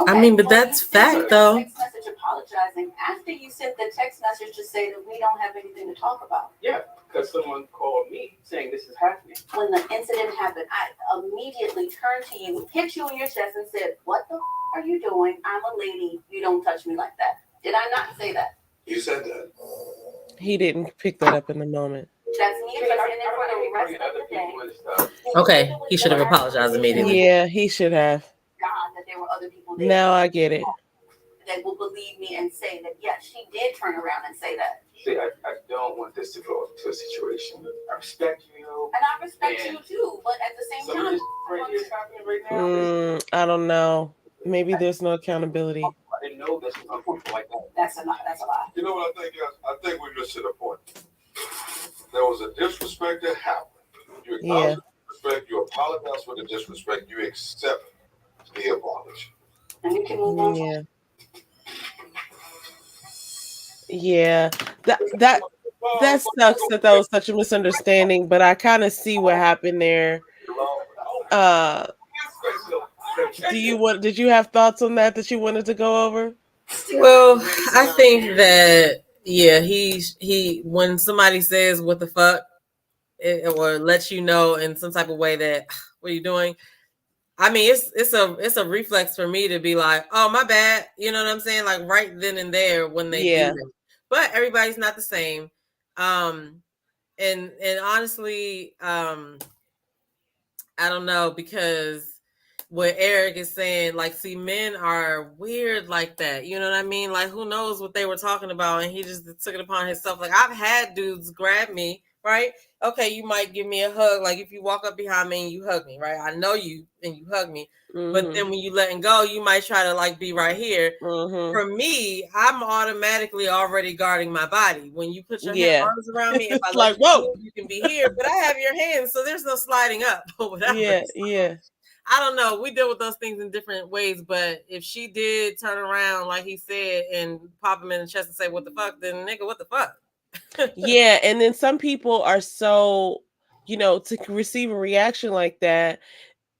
I mean, but that's you sent fact, a though. Text message apologizing. After you sent the text message to say that we don't have anything to talk about. Yeah, because someone called me saying this is happening. When the incident happened, I immediately turned to you, hit you in your chest, and said, "What the are you doing? I'm a lady. You don't touch me like that." Did I not say that? You said that. He didn't pick that up in the moment. That's me addressing it for the rest of the day. Okay, he should have apologized immediately. Yeah, he should have. God, that there were other people there. Now I get it. That will believe me and say that, yes, she did turn around and say that. See, I don't want this to go into a situation. I respect you. And I respect you too, but at the same Some of time, this right here is happening right now. I don't know. Maybe there's no accountability. I didn't know this was something like that. that's a lie. You know what I think, guys? I think we're missing a point. There was a disrespect that happened. You acknowledge the disrespect, you apologize for the disrespect, you accept the apology. And you can move on. Yeah. Yeah. That sucks that was such a misunderstanding, but I kind of see what happened there. Did you have thoughts on that you wanted to go over? Well, I think that he when somebody says what the fuck, or lets you know in some type of way that what are you doing? I mean, it's a reflex for me to be like, oh, my bad. You know what I'm saying? Like right then and there when they do that. But everybody's not the same. And honestly, I don't know, because what Eric is saying, like, see, men are weird like that. You know what I mean? Like, who knows what they were talking about, and he just took it upon himself. Like, I've had dudes grab me, right? Okay, you might give me a hug. Like, if you walk up behind me and you hug me, right? I know you, and you hug me. But then when you letting go, you might try to, like, be right here. For me, I'm automatically already guarding my body. When you put your arms around me, if I like, whoa, you can be here. But I have your hands, so there's no sliding up or whatever. Yeah. I don't know. We deal with those things in different ways, but if she did turn around, like he said, and pop him in the chest and say, what the fuck, then nigga, what the fuck? Yeah, and then some people are so, to receive a reaction like that,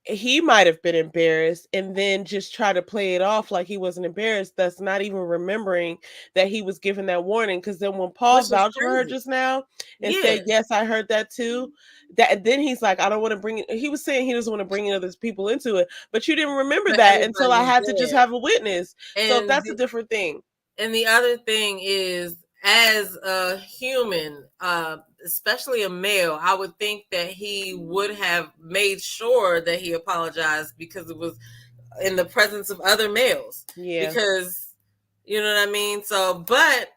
he might have been embarrassed and then just try to play it off like he wasn't embarrassed. That's not even remembering that he was given that warning. Because then when Paul vouched for her just now and said, yes, I heard that too, then he's like, I don't want to bring it. He was saying he doesn't want to bring other people into it, but you didn't remember that until I had to just have a witness. And so that's a different thing. And the other thing is, as a human, especially a male, I would think that he would have made sure that he apologized because it was in the presence of other males. Yeah. Because, you know what I mean? So, but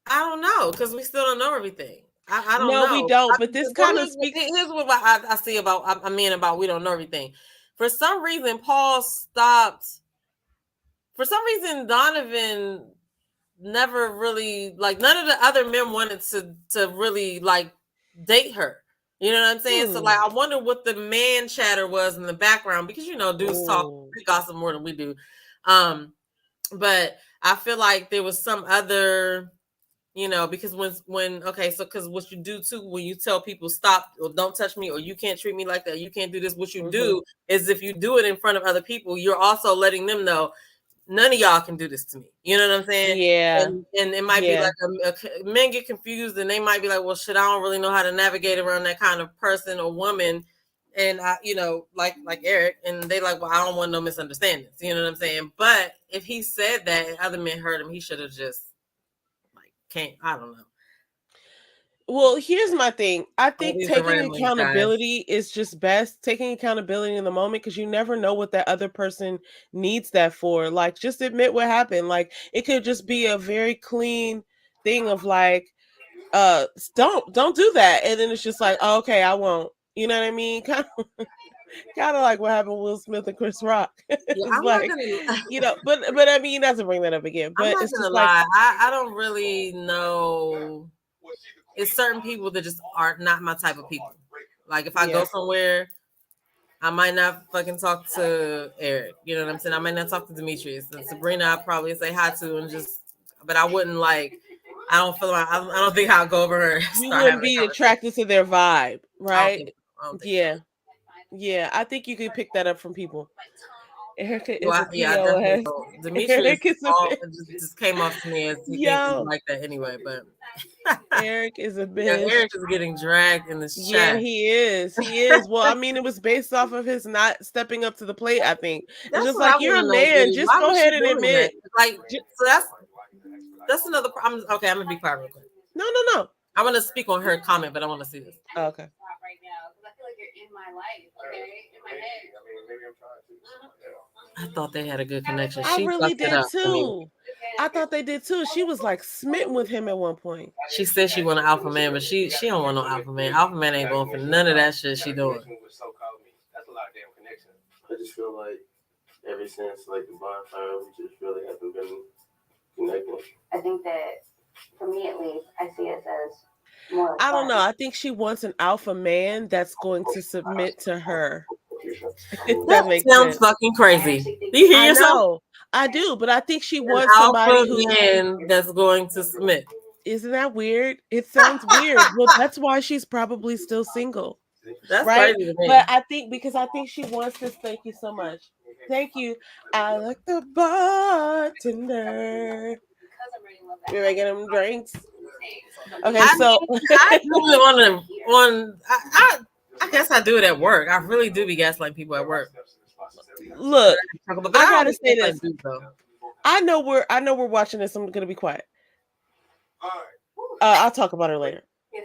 I don't know, because we still don't know everything. I don't know. No, we don't. But this kind of speaks. Here's what I see about, I mean, about we don't know everything. For some reason, Paul stopped. For some reason, Donovan never really, like, none of the other men wanted to really, like, date her. You know what I'm saying? So, like, I wonder what the man chatter was in the background, because, dudes talk, they gossip more than we do. But I feel like there was some other, because because what you do too, when you tell people stop or don't touch me or you can't treat me like that, you can't do this, what you do is if you do it in front of other people, you're also letting them know, none of y'all can do this to me. You know what I'm saying? Yeah. And it might be like men get confused and they might be like, well, shit, I don't really know how to navigate around that kind of person or woman. And I, like Eric, and they like, well, I don't want no misunderstandings. You know what I'm saying? But if he said that and other men heard him, he should have just I don't know. Well, here's my thing. I think taking accountability is just best. Taking accountability in the moment, because you never know what that other person needs that for. Like, just admit what happened. Like, it could just be a very clean thing of like, don't do that. And then it's just like, oh, okay, I won't. You know what I mean? Kind of like what happened with Will Smith and Chris Rock. It's like, but I mean, not to bring that up again. But it's just like, I don't really know. It's certain people that just are not my type of people. Like, if I go somewhere, I might not fucking talk to Eric. You know what I'm saying? I might not talk to Dimitri. And Sabrina, I'd probably say hi to and just, but I wouldn't like, I don't feel like, I don't think I'll go over her. You wouldn't be attracted to their vibe, right? I don't think yeah. So. Yeah, I think you could pick that up from people. Erica is Well, a yeah, I definitely POS. will. Dimitri Eric is a all, bitch. just came off to me as he thinks he's Yo, like that anyway. But Eric is a yeah, bitch. Eric is getting dragged in this Yeah, chat. he is. He is. Well, I mean, it was based off of his not stepping up to the plate, I think. It's That's just what I like, you're a want to know. man. Diddy. Just Why go was ahead she and doing admit. that? Like, so that's another. Okay, I'm gonna be quiet real quick. No. I want to speak on her comment, but I want to see this. Oh, okay. Right now, because I feel like you're in my life, okay, in my head. I mean, maybe I'm trying to. I thought they had a good connection. I She really fucked it did up for me. too. I thought they did too. She was like smitten with him at one point. She said she want an alpha man, but she don't want no alpha man. Alpha man ain't going for none of that shit she doing. That's a lot of damn connection. I just feel like ever since like the bonfire, we just really haven't been connecting. I think that, for me at least, I see it as more. I don't know. I think she wants an alpha man that's going to submit to her. If that makes sounds sense. fucking crazy. Do you hear I yourself? know. I do, but I think she An wants somebody alpha who man that's going to submit. isn't that weird? It sounds weird. Well, that's why she's probably still single. That's right? crazy to me. But I think she wants this. Thank you so much. Thank you. I like the bartender. We're making them drinks. Okay, so I do it on I guess I do it at work. I really do be gaslighting people at work. Look, But I don't gotta say think I this. do, though. I know we're watching this. I'm gonna be quiet. I'll talk about her later.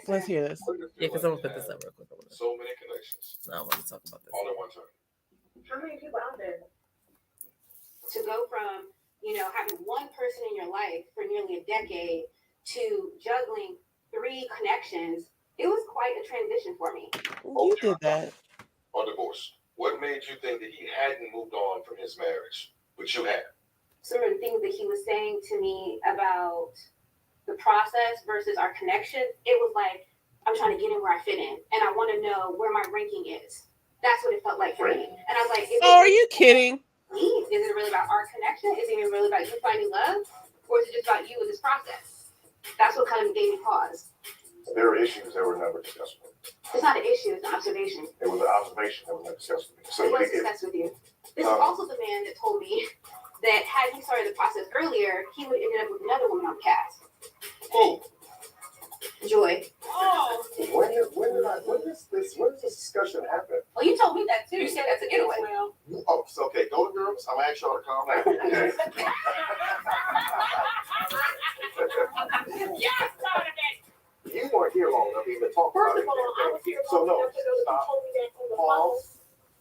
Let's hear this. Yeah, because I'm gonna put this up real quick. So many connections. I want to talk about this. All at one time. How many people out there? To go from, having one person in your life for nearly a decade to juggling 3 connections, it was quite a transition for me. You did that. On divorce. What made you think that he hadn't moved on from his marriage, but you had? Some of the things that he was saying to me about the process versus our connection, it was like, I'm trying to get in where I fit in, and I want to know where my ranking is. That's what it felt like for me. And I was like, are you kidding? Is it really about our connection? Is it even really about you finding love? Or is it just about you in this process? That's what kind of gave me pause. There were issues that were never discussed with me. It's not an issue, it's an observation. It was an observation that was never discussed with me. So it was discussed with you. This is also the man that told me that had he started the process earlier, he would have ended up with another woman on the cast. Who? Joy. Oh. When does this discussion happen? Well, you told me that too. You said that's a getaway. Well, Oh, so okay, go girls. I'm gonna ask y'all to calm down. Okay. Yes, Donovan. You weren't here long enough to even talk about First it. of all, I was here So long no, enough to know that you stop. told me that on the Pause.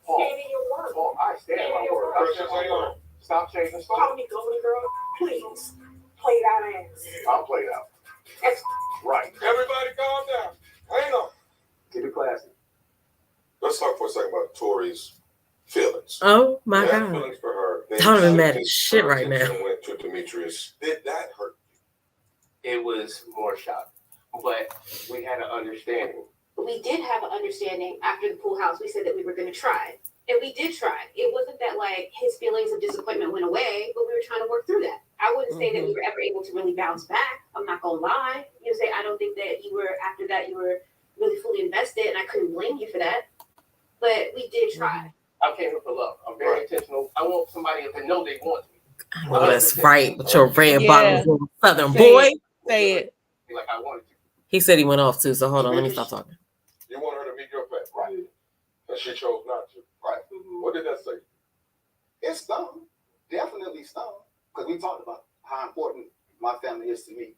phone. Stand in your word. Paul, I stand on my word. Questions on your own. Stop changing Call stuff. me golden girl. Please. Play that ass. I'm played out. That's Right. Everybody calm down. Hang on. Keep it classy. Let's talk for a second about Tori's feelings. Oh my You had god. feelings for her. Then Donovan you mad as shit right now. Went to Demetrius. Did that hurt? It was more shock, but we had an understanding. we did have an understanding after the pool house. We said that we were going to try. And we did try. It wasn't that like his feelings of disappointment went away, but we were trying to work through that. I wouldn't say that we were ever able to really bounce back. I'm not going to lie. I don't think that you were, after that, you were really fully invested, and I couldn't blame you for that. But we did try. I came here for love. I'm very intentional. I want somebody to know they want me. I know that's right with your red Yeah. bottoms, little southern Say boy. it. Say it. Like I wanted to. He said he went off too, so hold on, let me stop talking. You want her to meet your family. Right. And she chose not to. Right. What did that say? It's stung. Definitely stung. Because we talked about how important my family is to me.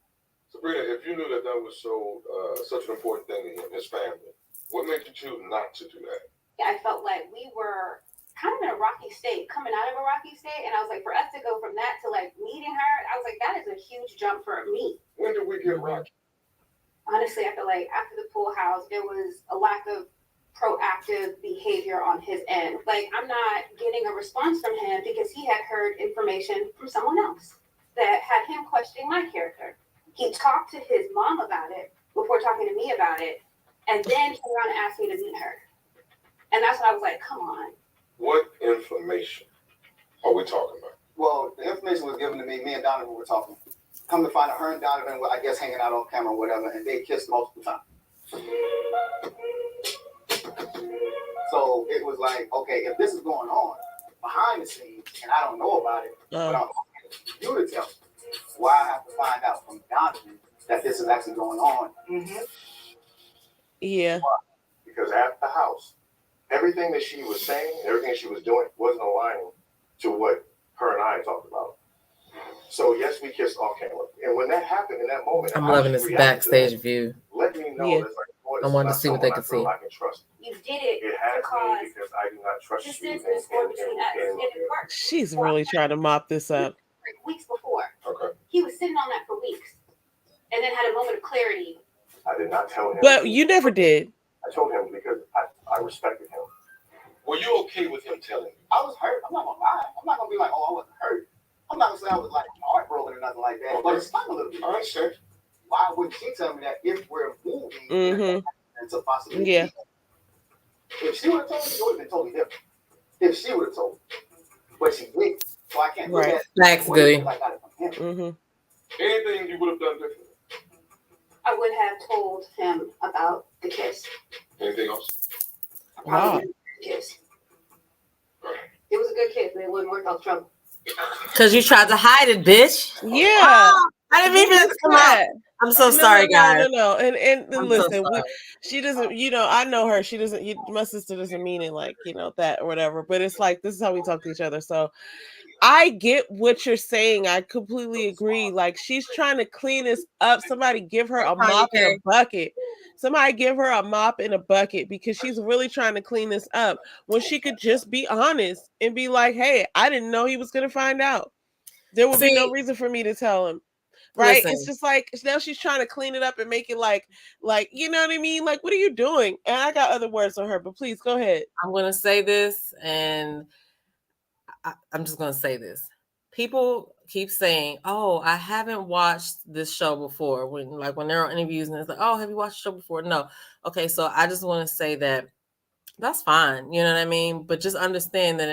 Sabrina, if you knew that that was so such an important thing to him, his family, what made you choose not to do that? I felt like we were kind of in a rocky state, coming out of a rocky state. And I was like, for us to go from that to like meeting her, I was like, that is a huge jump for me. When did we get rocky? Honestly, I feel like after the pool house, there was a lack of proactive behavior on his end. Like, I'm not getting a response from him because he had heard information from someone else that had him questioning my character. He talked to his mom about it before talking to me about it, and then he around and asked me to meet her. And that's when I was like, come on. What information are we talking about? Well, the information was given to me. Me and Donovan were talking. Come to find out, her and Donovan were, I guess, hanging out on camera or whatever, and they kissed multiple times. So it was like, okay, if this is going on behind the scenes and I don't know about it, but I'm you to tell me why I have to find out from Donovan that this is actually going on. Mm-hmm. Yeah. Because at the house, everything that she was saying, everything she was doing wasn't aligning to what her and I talked about. So yes, we kissed off camera. And when that happened in that moment, I'm loving this backstage view. let me know Yeah. that's like, boy, I wanted to see what they could see. I can trust. You did it It has because me because I do not trust you. distance is more between us, and it worked. She's really trying to mop this up. Like weeks before. Okay. He was sitting on that for weeks, and then had a moment of clarity. I did not tell him. But you never did. I told him because I respected him. Were you okay with him telling you? I was hurt. I'm not gonna lie. I'm not gonna be like, oh, I wasn't hurt. I'm not gonna say I was like heartbroken or nothing like that. But it stung a little bit. All right, sir. Why wouldn't she tell me that if we're moving? Mm-hmm. It's a possibility. Yeah. If she would have told me, it would have been totally different. If she would have told me, but she didn't. So I can't. Right. Facts, Goody. Like I got it from him. Mm-hmm. Anything you would have done differently? I would have told him about the kiss. Anything else? Wow. Kiss. It was a good kiss, but it wouldn't work out trouble. Because you tried to hide it, bitch. Yeah. Oh, I didn't even have to come out. I'm so sorry, guys. No. And I'm listen, so sorry. she doesn't, I know her. She doesn't, my sister doesn't mean it like, that or whatever. But it's like, this is how we talk to each other. So I get what you're saying. I completely agree. Like, she's trying to clean this up. Somebody give her a mop and a bucket. Somebody give her a mop and a bucket because she's really trying to clean this up when she could just be honest and be like, hey, I didn't know he was going to find out. There would be no reason for me to tell him. Right? Listen. It's just like, now she's trying to clean it up and make it like, you know what I mean? Like, what are you doing? And I got other words on her, but please go ahead. I'm going to say this, and I'm just going to say this. People keep saying, oh, I haven't watched this show before. When they're on interviews and it's like, oh, have you watched the show before? No. Okay, so I just want to say that's fine. You know what I mean? But just understand that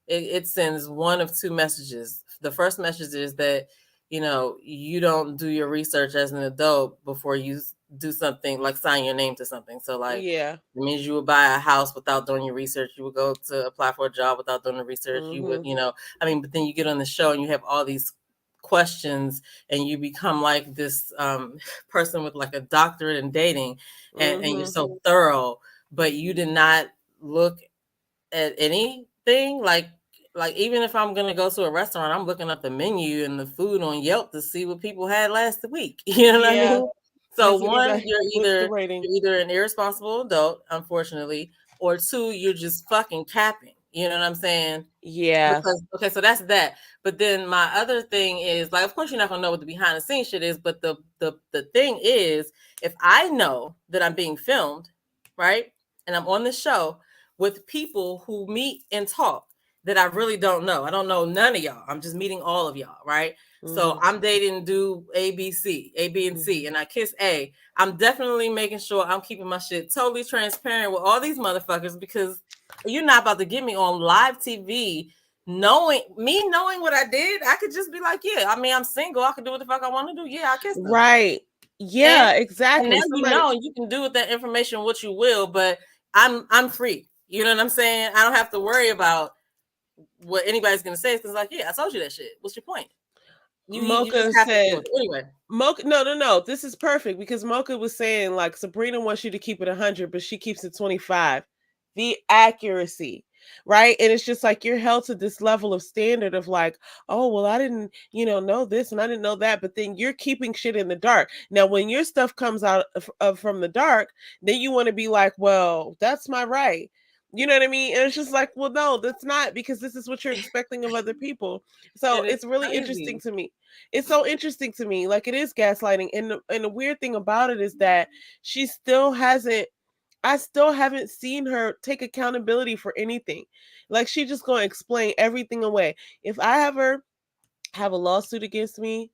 it sends one of two messages. The first message is that, you don't do your research as an adult before you do something like sign your name to something. So it means you would buy a house without doing your research. You would go to apply for a job without doing the research. Mm-hmm. You would, but then you get on the show and you have all these questions and you become like this person with like a doctorate in dating and you're so thorough, but you did not look at anything like even if I'm going to go to a restaurant, I'm looking up the menu and the food on Yelp to see what people had last week. You know what I mean? So one, you're either an irresponsible adult, unfortunately, or two, you're just fucking capping. You know what I'm saying? Yeah. Okay, so that's that. But then my other thing is of course you're not gonna know what the behind the scenes shit is, but the thing is, if I know that I'm being filmed, right, and I'm on the show with people who meet and talk that I really don't know. I don't know none of y'all. I'm just meeting all of y'all, right? Mm-hmm. So I'm dating dude A, B, and C, and I kiss A. I'm definitely making sure I'm keeping my shit totally transparent with all these motherfuckers because you're not about to get me on live TV knowing what I did. I could just be like, yeah, I mean, I'm single. I can do what the fuck I want to do. Yeah, I kissed them. Right. Yeah, exactly. And now you can do with that information what you will, but I'm free. You know what I'm saying? I don't have to worry about what anybody's gonna say. Because I told you that shit. What's your point? Mocha said anyway. Mocha, no. This is perfect because Mocha was saying Sabrina wants you to keep it 100, but she keeps it 25. The accuracy, right? And it's just you're held to this level of standard of oh, well, I didn't, know this and I didn't know that, but then you're keeping shit in the dark. Now, when your stuff comes out from the dark, then you want to be well, that's my right. You know what I mean? And it's just well, no, that's not, because this is what you're expecting of other people. So it's really interesting to me. It's so interesting to me. It is gaslighting. And the weird thing about it is that I still haven't seen her take accountability for anything. She just going to explain everything away. If I ever have a lawsuit against me,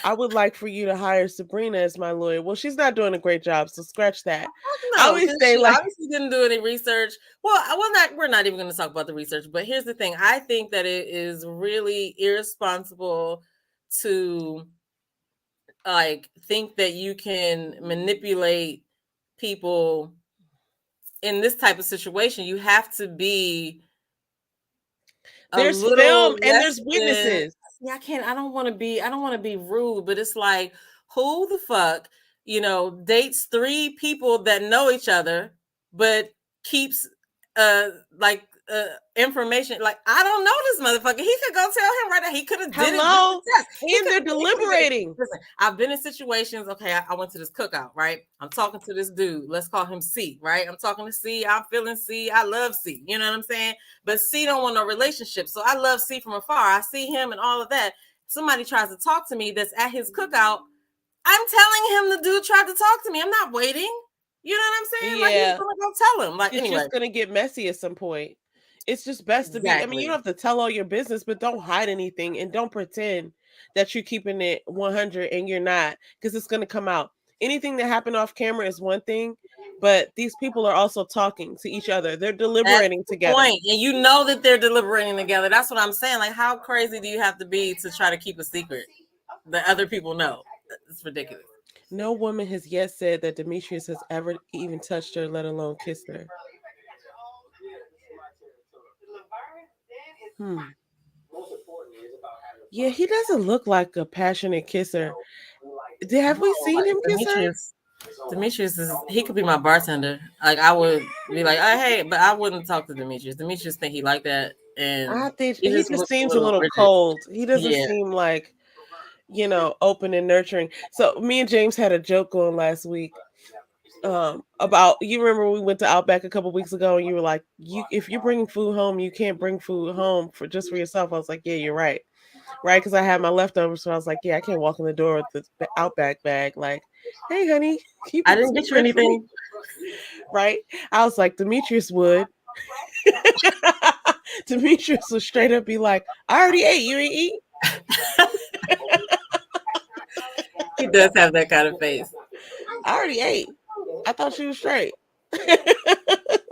I would like for you to hire Sabrina as my lawyer. Well, she's not doing a great job, so scratch that. No, I always say obviously didn't do any research. We're not even going to talk about the research. But here's the thing: I think that it is really irresponsible to think that you can manipulate people in this type of situation, you have to be There's a film little and less there's witnesses. Yeah, I don't want to be rude, but it's like, who the fuck, dates 3 people that know each other, but keeps information. Like, I don't know this motherfucker. He could go tell him right now. He could have did it. Hello? He And they're could've- he could've- deliberating. Listen, I've been in situations. Okay, I went to this cookout, right? I'm talking to this dude. Let's call him C, right? I'm talking to C. I'm feeling C. I love C. You know what I'm saying? But C don't want no relationship. So I love C from afar. I see him and all of that. Somebody tries to talk to me that's at his cookout. I'm telling him the dude tried to talk to me. I'm not waiting. You know what I'm saying? Like, he's gonna go tell him. Like, it's anyway, just gonna get messy at some point. It's just best to be. I mean, you don't have to tell all your business, but don't hide anything and don't pretend that you're keeping it 100 and you're not, because it's gonna come out. Anything that happened off camera is one thing, but these people are also talking to each other. They're deliberating together. Point. And you know that they're deliberating together. That's what I'm saying. Like, how crazy do you have to be to try to keep a secret that other people know? It's ridiculous. No woman has yet said that Demetrius has ever even touched her, let alone kissed her. Yeah, he doesn't look like a passionate kisser. Have we seen him kiss her? Demetrius he could be my bartender. Like, I would be like, oh, hey, but I wouldn't talk to Demetrius. Demetrius think he like that, and I think he he just looks seems a little rigid. cold. He doesn't seem like, open and nurturing. So me and James had a joke going last week about, you remember we went to Outback a couple weeks ago and you were like, if you're bringing food home, you can't bring food home for yourself. I was like, yeah, you're right, because I had my leftovers, so I was like, yeah, I can't walk in the door with the Outback bag like, hey honey, I didn't get you anything, right? I was like, Demetrius would. Demetrius would straight up be like, I already ate, you ain't eat. He does have that kind of face. I already ate. I thought she was straight.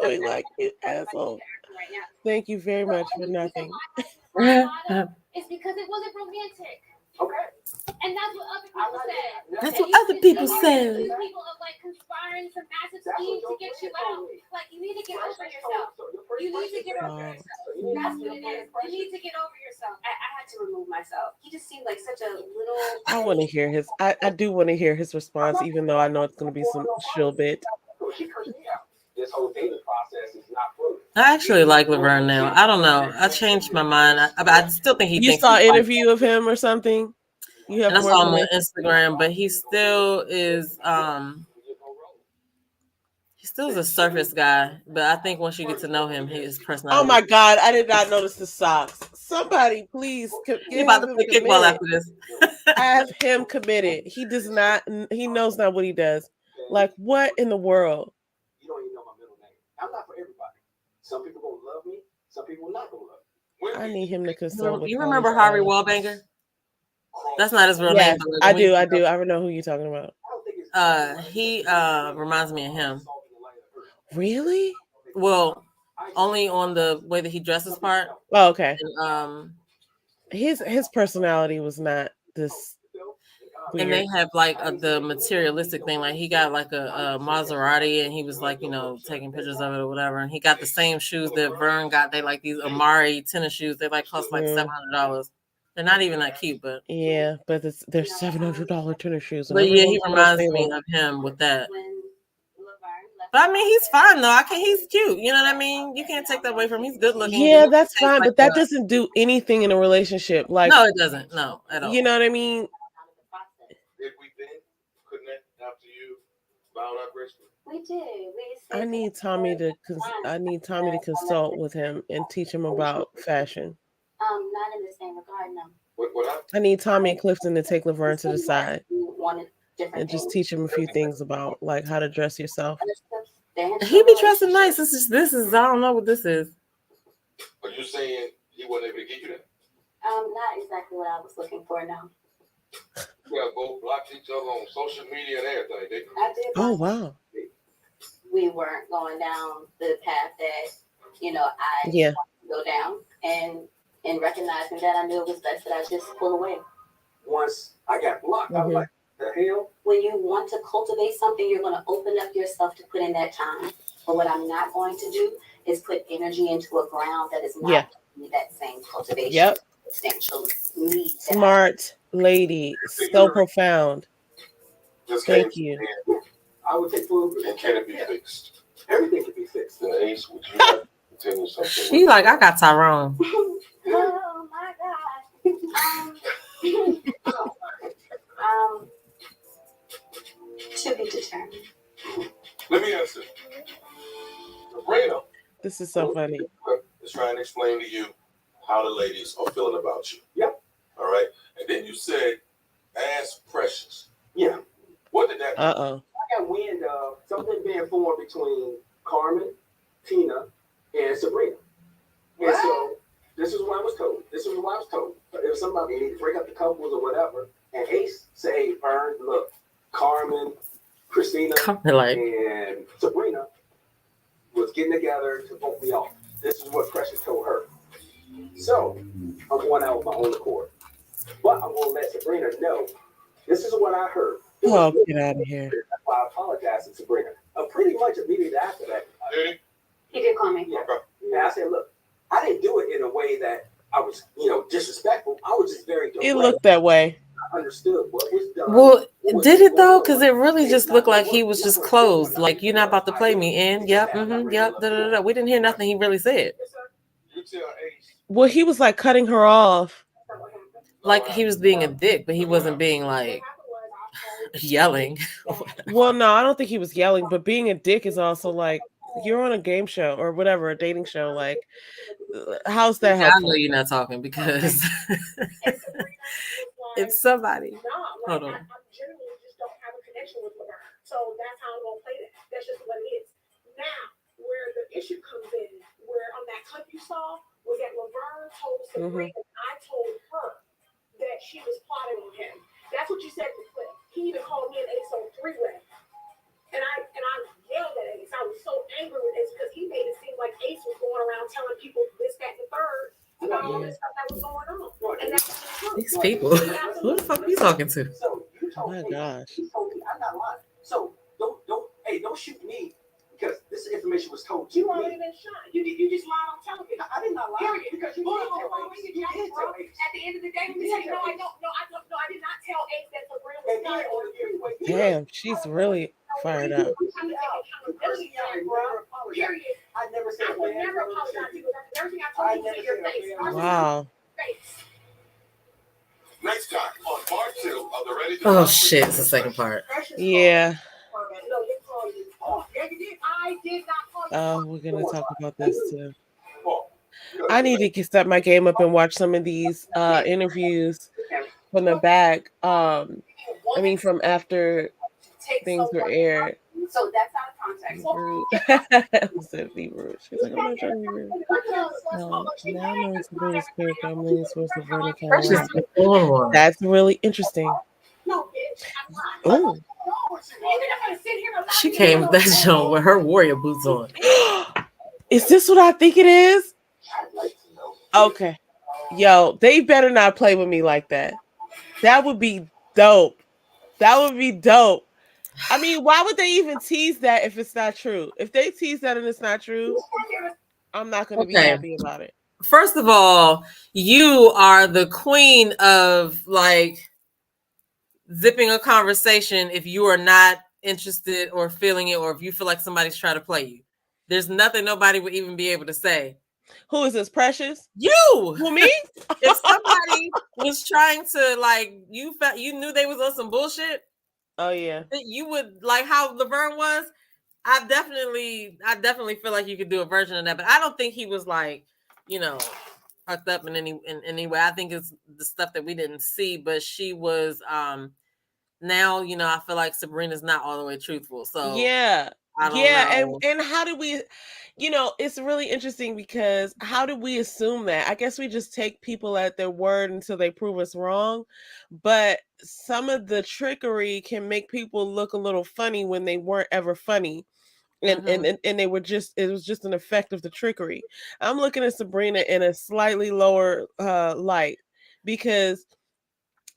Like, you asshole. Thank you very much for nothing. It's because it wasn't romantic. Okay. And that's what other people said. That's what other people said. People of like conspiring some massive scheme to get you out. Like, you need to get over yourself. You need to get over yourself. That's what it is. You need to get over yourself. I had to remove myself. He just seemed like such a little. I want to hear his. I do want to hear his response, even though I know it's going to be some shill bit. This whole dating process is not true. I actually like Laverne now. I don't know. I changed my mind. I still think he. You saw an interview of him or something? You have and I more saw him on Instagram, but he still is. He still is a surface guy, but I think once you get to know him, his personality. Oh my God! I did not notice the socks. Somebody, please, he's about to play kickball after this. Have him committed. He does not. He knows not what he does. Like, what in the world? You don't even know my middle name. I'm not for everybody. Some people gonna love me. Some people not gonna love me. I need him to consult. You remember Harvey Wallbanger? That's not his real name. I do. I know who you're talking about. He reminds me of him. Really? Well, only on the way that he dresses part. Oh, okay. And, his personality was not this weird. And they have like the materialistic thing. Like, he got like a Maserati, and he was like, taking pictures of it or whatever. And he got the same shoes that Vern got. They like these Amari tennis shoes. They like cost like $700. They're not even that cute, but yeah, but they're $700 tennis shoes. But yeah, he reminds me of him with that. But I mean, he's fine though. He's cute. You know what I mean? You can't take that away from him. He's good looking. Yeah, that's fine, but that doesn't do anything in a relationship. Like, no, it doesn't. No, at all. You know what I mean? Did we then connect after you found out gracefully? We did. I need Tommy to consult with him and teach him about fashion. Not in the same regard, no. I need Tommy and Clifton to take Laverne to the side and just teach him a few things about like how to dress yourself. He be dressing nice. This is I don't know what this is. Are you saying he wasn't able to get you that? Not exactly what I was looking for, no. You guys both blocked each other on social media and everything, didn't you? I did. Oh wow. We weren't going down the path that I wanted to go down, and in recognizing that, I knew it was best that I just pull away. Once I got blocked, I was like, the hell? When you want to cultivate something, you're going to open up yourself to put in that time. But what I'm not going to do is put energy into a ground that is not Yeah. giving me that same cultivation, Yep. substantial need. Smart lady. So profound. Just Thank came you. in. I would take full. And can it be fixed? Everything can be fixed. Then Ace, would you like to continue something? She like, I got Tyrone. Oh my God. To be determined. Let me answer. Sabrina This is so funny. is trying to explain to you how the ladies are feeling about you. Yep. All right. And then you said, ask Precious. Yeah. What did that mean? Uh-oh. I got wind of something being formed between Carmen, Tina, and Sabrina. And so this is what I was told. This is what I was told. It was something about they need to break up the couples or whatever. And Ace say, Vern, look, Carmen, Christina, Like, and Sabrina was getting together to vote me off. This is what Precious told her. So I'm going out with my own accord. But I'm going to let Sabrina know. This is what I heard. Oh, get out of here. That's why I apologize to Sabrina. Pretty much immediately after that. He did call me. Yeah. And I said, look, I didn't do it in a way that I was, disrespectful. I was just very direct. It looked that way. I understood what was done. well, did it though? Because it really just looked like he was just closed. Like, you're not about to play me. And yep, yep, da, da, da. We didn't hear nothing he really said. You tell Ace. Well, he was like cutting her off. Like he was being a dick, but he wasn't being like yelling. Well, no, I don't think he was yelling, but being a dick is also like, you're on a game show or whatever, a dating show. Like, how's that I helpful? know you're not talking because it's somebody. Hold on. I genuinely just don't have a connection with Laverne. So that's how I'm gonna play that. That's just what it is. Now, where the issue comes in, where on that clip you saw, was that Laverne told Sabrina, I told her that she was plotting on him. That's what you said in the clip. He even called me an Ace on three-way. And I yelled at Ace. I was so angry with Ace because he made it seem like Ace was going around telling people this, that, and the third about all this stuff that was going on. And that's These people. Who the fuck are you talking to? So you Oh told my me, gosh. you told me, I'm not lying. So don't shoot me because this information was told to you me. already been shot. You just lied on television. I did not lie Period. because you Hold did on, tell hold on, Ace. you You did did tell bro. Ace. At the end of the day, let me tell you, no, I did not tell Ace that Sabrina was And then not on the three-way, Damn, she's really fired up. Period. I never said I would never apologize to you. Everything I told you to your face. Wow. Next time on part 2 of the Ready to Oh Rock shit, it's the second part. Yeah. No, they call you. Oh, yeah, you did. I did not call you. Oh, we're gonna talk about this too. I need to step my game up and watch some of these interviews from the back. From after things were aired. So that's out of context. Rude. Said be rude. She's like, I'm not trying to be rude. Now knowing Sabrina's character, I'm leaning towards the vertical. Precious is doing one. That's really interesting. Oh. She came with that show with her warrior boots on. Is this what I think it is? Okay. Yo, they better not play with me like that. That would be dope. That would be dope. I mean, why would they even tease that if it's not true? If they tease that and it's not true, I'm not going to be happy about it. First of all, you are the queen of like zipping a conversation if you are not interested or feeling it, or if you feel like somebody's trying to play you. There's nothing nobody would even be able to say. Who is this, Precious? You. Who, me? If somebody was trying to like, you knew they was on some bullshit. Oh yeah. You would like how Laverne was. I definitely feel like you could do a version of that, but I don't think he was like, fucked up in any way. I think it's the stuff that we didn't see, but she was now, I feel like Sabrina's not all the way truthful. So yeah. I don't know. And how do we, it's really interesting because how do we assume that? I guess we just take people at their word until they prove us wrong. But some of the trickery can make people look a little funny when they weren't ever funny. And they were it was just an effect of the trickery. I'm looking at Sabrina in a slightly lower light because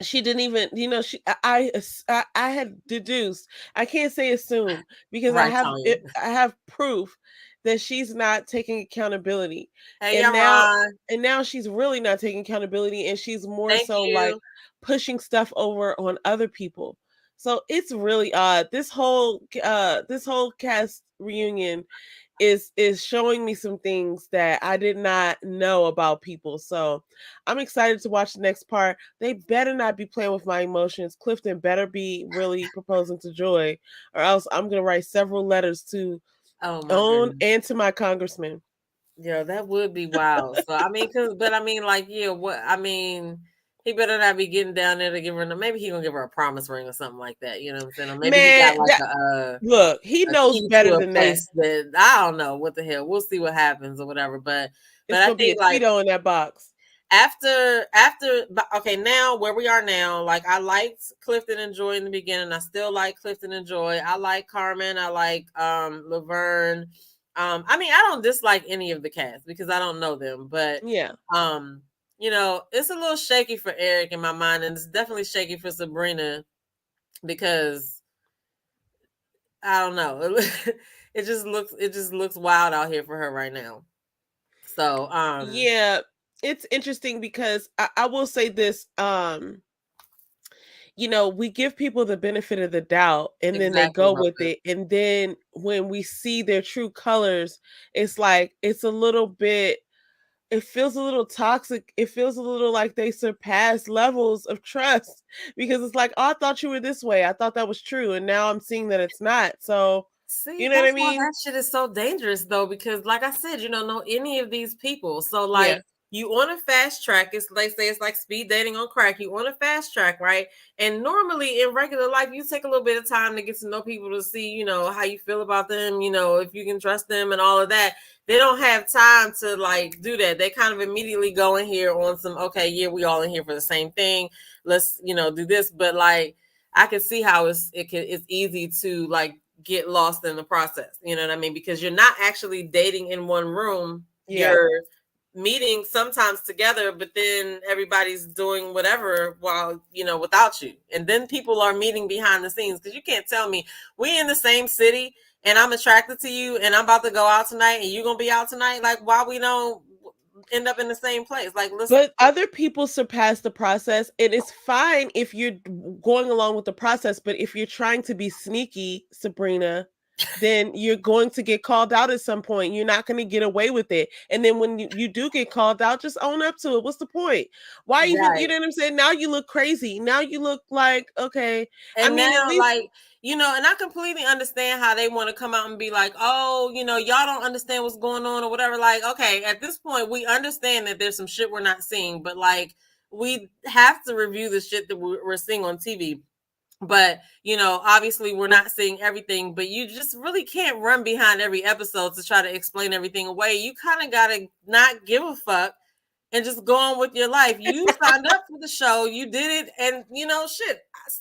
she didn't even, I had deduced, I can't say assume, because Right, Tanya. I have proof that she's not taking accountability. Hey, And Yaron. now she's really not taking accountability, and she's more Thank so like you. pushing stuff over on other people. So it's really odd. This whole cast reunion is showing me some things that I did not know about people. So I'm excited to watch the next part. They better not be playing with my emotions. Clifton better be really proposing to Joy, or else I'm gonna write several letters to Oh my own goodness. and to my congressman. Yeah, that would be wild. So I mean, like, yeah, he better not be getting down there to give her. Maybe he gonna give her a promise ring or something like that. You know what I'm saying? Or maybe he got Man, like look, he a knows key better to a than that. place that I don't know what the hell. We'll see what happens or whatever. But It's I gonna be a think like Cheeto in that box. after okay, now where we are now, like I liked Clifton and Joy in the beginning. I still like Clifton and Joy. I like Carmen. I like Laverne. I mean, I don't dislike any of the cast because I don't know them, but yeah, it's a little shaky for Eric in my mind, and it's definitely shaky for Sabrina because I don't know. It just looks wild out here for her right now. So yeah, it's interesting because I will say this. We give people the benefit of the doubt, and then they exactly, go with it, and then when we see their true colors, it's like it's a little bit. It feels a little toxic. It feels a little like they surpass levels of trust because it's like, oh, I thought you were this way. I thought that was true, and now I'm seeing that it's not. So, see, you know what I that's why mean? that shit is so dangerous though, because like I said, you don't know any of these people. So like Yeah. you on a fast track, it's they say it's like speed dating on crack. You on a fast track, right? And normally in regular life, you take a little bit of time to get to know people to see, how you feel about them, if you can trust them and all of that. They don't have time to like do that. They kind of immediately go in here on some, okay, yeah, we all in here for the same thing. Let's, do this. But like I can see how it's easy to like get lost in the process. You know what I mean? Because you're not actually dating in one room. Yeah. You're meeting sometimes together, but then everybody's doing whatever while, without you. And then people are meeting behind the scenes because you can't tell me we in the same city and I'm attracted to you and I'm about to go out tonight and you're going to be out tonight. Like, why we don't end up in the same place? Like, listen. But other people surpass the process, and it's fine if you're going along with the process. But if you're trying to be sneaky, Sabrina, then you're going to get called out at some point. You're not going to get away with it. And then when you do get called out, just own up to it. What's the point? Why even, Right. you know what I'm saying? Now you look crazy. Now you look like, okay. And I mean, now, at least, like, and I completely understand how they want to come out and be like, oh, y'all don't understand what's going on or whatever. Like, okay, at this point, we understand that there's some shit we're not seeing, but like, we have to review the shit that we're seeing on TV. But, obviously we're not seeing everything, but you just really can't run behind every episode to try to explain everything away. You kind of got to not give a fuck and just go on with your life. You signed up for the show, you did it, and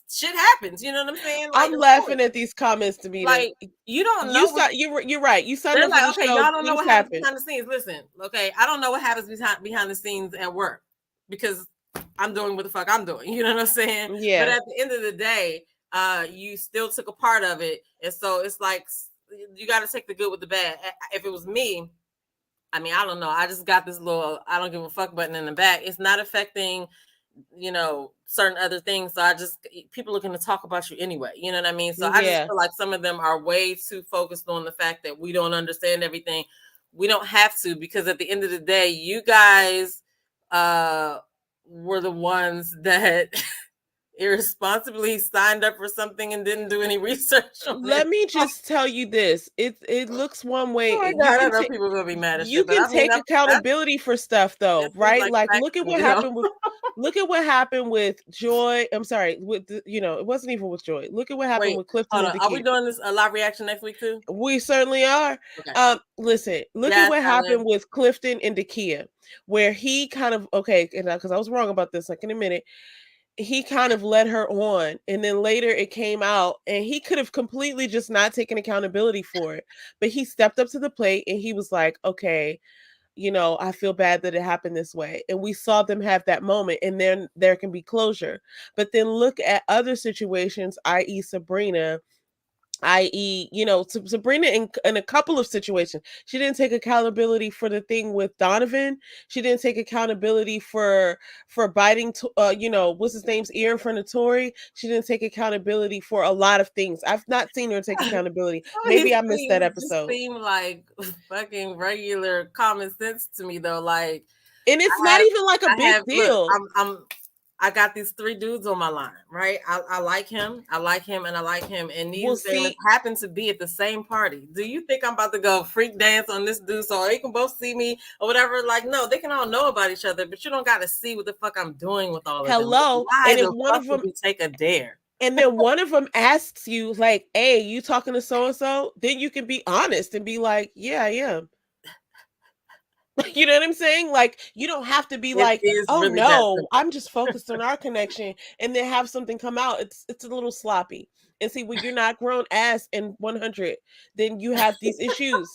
shit happens. You know what I'm saying? Like, I'm laughing at these comments, Demeter. like, you don't know. You're right. You signed up like, for the okay, show. y'all don't know what happens happened. behind the scenes. Listen, okay, I don't know what happens behind the scenes at work because I'm doing what the fuck I'm doing. You know what I'm saying? Yeah. But at the end of the day, you still took a part of it, and so it's like you got to take the good with the bad. If it was me, I mean, I don't know. I just got this little I don't give a fuck button in the back. It's not affecting, certain other things. So people are going to talk about you anyway. You know what I mean? So I just feel like some of them are way too focused on the fact that we don't understand everything. We don't have to, because at the end of the day, you guys were the ones that irresponsibly signed up for something and didn't do any research on Let it. me just tell you this. It looks one way. Oh my God, I know people are gonna be mad at you shit, but can I mean, take accountability for stuff though, right? Like look at what happened with Joy. I'm sorry, it wasn't even with Joy. Look at what happened with Clifton and Dakia. Are we doing this a live reaction next week too? We certainly are. Okay. Listen, look at what happened with Clifton and Dakia, where he kind of because I was wrong about this like in a minute. He kind of led her on, and then later it came out, and he could have completely just not taken accountability for it, but he stepped up to the plate and he was like, okay, I feel bad that it happened this way. And we saw them have that moment, and then there can be closure. But then look at other situations, i.e. Sabrina, i.e., Sabrina in a couple of situations. She didn't take accountability for the thing with Donovan. She didn't take accountability for biting, what's his name's ear in front of Tori. She didn't take accountability for a lot of things. I've not seen her take accountability. Maybe I missed that episode. It just seemed like fucking regular common sense to me, though. Like, and it's not even like a big deal. Look, I got these 3 dudes on my line, right? I like him, and I like him, and these things happen to be at the same party. Do you think I'm about to go freak dance on this dude so they can both see me or whatever? Like, no, they can all know about each other, but you don't got to see what the fuck I'm doing with all of them. Why and if one of them take a dare? And then one of them asks you, like, "Hey, you talking to so and so?" Then you can be honest and be like, "Yeah, I am." You know what I'm saying? Like, you don't have to be like, "Oh really no, I'm just focused on our connection," and then have something come out. It's a little sloppy. And see, when you're not grown ass in 100, then you have these issues.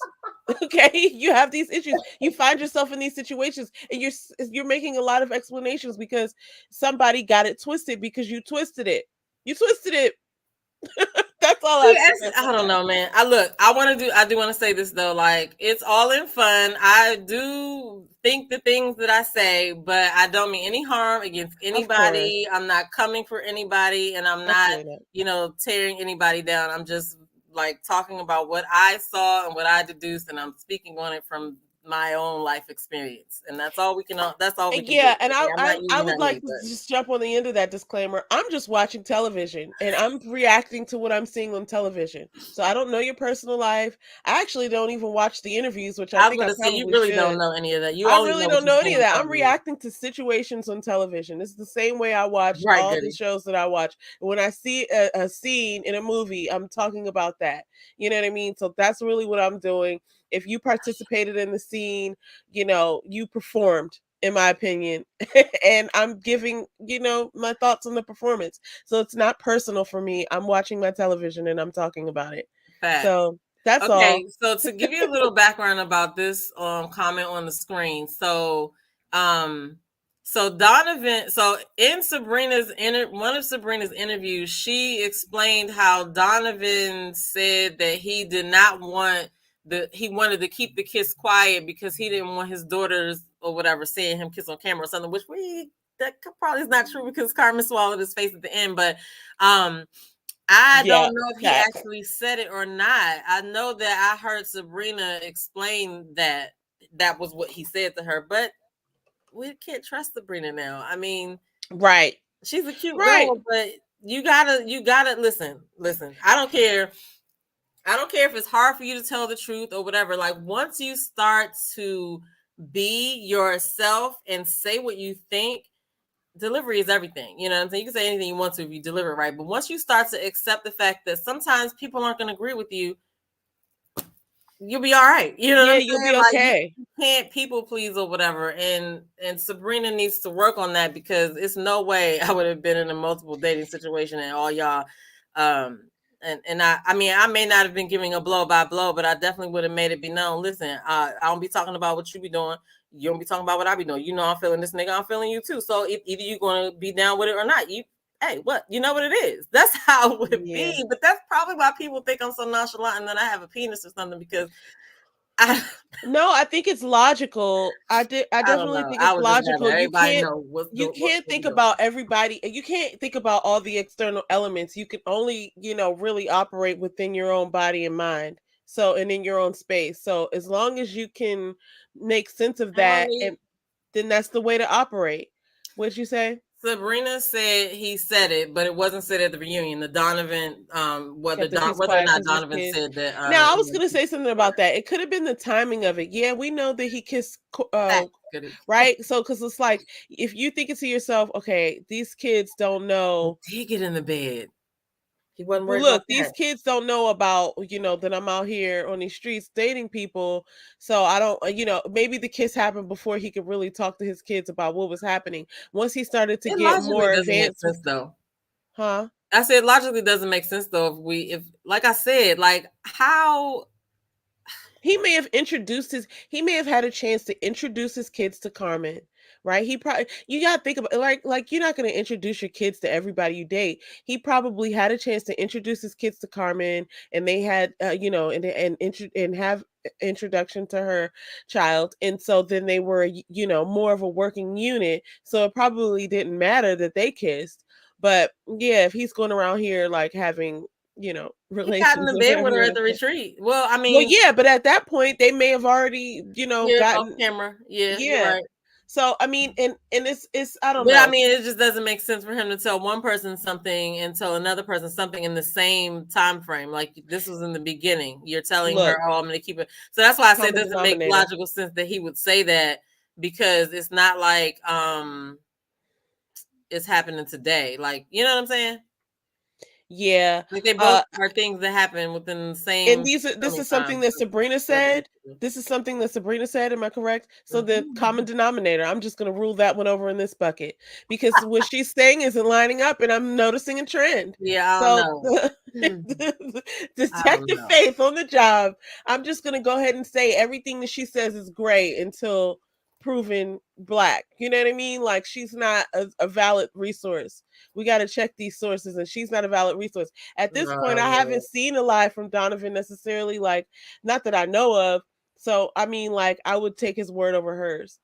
Okay, you have these issues. You find yourself in these situations, and you're making a lot of explanations because somebody got it twisted because you twisted it. You twisted it. That's all I don't know, man. I do want to say this though. Like, it's all in fun. I do think the things that I say, but I don't mean any harm against anybody. I'm not coming for anybody, and I'm not, tearing anybody down. I'm just like talking about what I saw and what I deduced, and I'm speaking on it from my own life experience, and that's all we can. That's all we can. Yeah, do. And I would like to just jump on the end of that disclaimer. I'm just watching television, and I'm reacting to what I'm seeing on television. So I don't know your personal life. I actually don't even watch the interviews, which I think I probably you really don't know any of that. I really don't know any of that. I'm reacting to situations on television. It's the same way I watch all the shows that I watch. When I see a scene in a movie, I'm talking about that. You know what I mean? So that's really what I'm doing. If you participated in the scene, you performed, in my opinion, and I'm giving, my thoughts on the performance. So it's not personal for me. I'm watching my television and I'm talking about it. Fact. So that's all. Okay, so to give you a little background about this comment on the screen. So Donovan, in one of Sabrina's interviews, she explained how Donovan said that he did not want he wanted to keep the kiss quiet because he didn't want his daughters or whatever seeing him kiss on camera or something, which that probably is not true because Carmen swallowed his face at the end. But I don't know if he actually said it or not. I know that I heard Sabrina explain that was what he said to her, but we can't trust Sabrina now. I mean, right. She's a cute girl, but you gotta listen. I don't care if it's hard for you to tell the truth or whatever. Like, once you start to be yourself and say what you think, delivery is everything. You know what I'm saying? You can say anything you want to if you deliver it right. But once you start to accept the fact that sometimes people aren't going to agree with you, you'll be all right. You know what I'm saying? You'll be okay. Like, you can't people please or whatever. And Sabrina needs to work on that, because it's no way I would have been in a multiple dating situation and all y'all and I mean, I may not have been giving a blow by blow, but I definitely would have made it be known. Listen, I don't be talking about what you be doing. You don't be talking about what I be doing. You know, I'm feeling this nigga. I'm feeling you too. So if either you're going to be down with it or not, hey, what? You know what it is. That's how it would be. But that's probably why people think I'm so nonchalant and that I have a penis or something, because No, I think it's logical. I definitely think it's logical. You can't think about everybody. You can't think about all the external elements. You can only, really operate within your own body and mind. So, and in your own space. So as long as you can make sense of that, then that's the way to operate. What'd you say? Sabrina said he said it, but it wasn't said at the reunion. The Donovan, whether or not Donovan said that. Now, I was going to say something about that. It could have been the timing of it. Yeah, we know that he kissed, right? So, because it's like, if you think it to yourself, okay, these kids don't know. He did get in the bed. He wasn't worried about these kids don't know about, that I'm out here on these streets dating people. So I don't, maybe the kiss happened before he could really talk to his kids about what was happening. Once he started to get more advanced, though. Huh? I said logically doesn't make sense though. If like I said, like how he may have had a chance to introduce his kids to Carmen, right? He probably, you got to think about, like you're not going to introduce your kids to everybody you date. He probably had a chance to introduce his kids to Carmen, and they had and have introduction to her child, and so then they were more of a working unit, so it probably didn't matter that they kissed. But yeah, if he's going around here like having He got in relations the with bed with her every at other the kid. retreat. Well, I Well, mean, yeah, but at that point they may have already, off gotten, camera. Yeah, you're yeah. right. So I mean, and it's I don't But know. I mean, it just doesn't make sense for him to tell one person something and tell another person something in the same time frame. Like this was in the beginning. You're telling her, Look, "Oh, I'm going to keep it." So that's why I say it common doesn't make denominator. logical sense that he would say that, because it's not like it's happening today. Like, you know what I'm saying? Yeah. Like they both are things that happen within the same. And this is something that Sabrina said. This is something that Sabrina said. Am I correct? So the common denominator, I'm just going to rule that one over in this bucket, because what she's saying isn't lining up, and I'm noticing a trend. Yeah, I don't know. Detective Faith on the job. I'm just going to go ahead and say everything that she says is great until proven black. You know what I mean? Like she's not a valid resource. We got to check these sources, and she's not a valid resource. At this point, I haven't seen a lie from Donovan necessarily, like not that I know of. So I mean, like I would take his word over hers.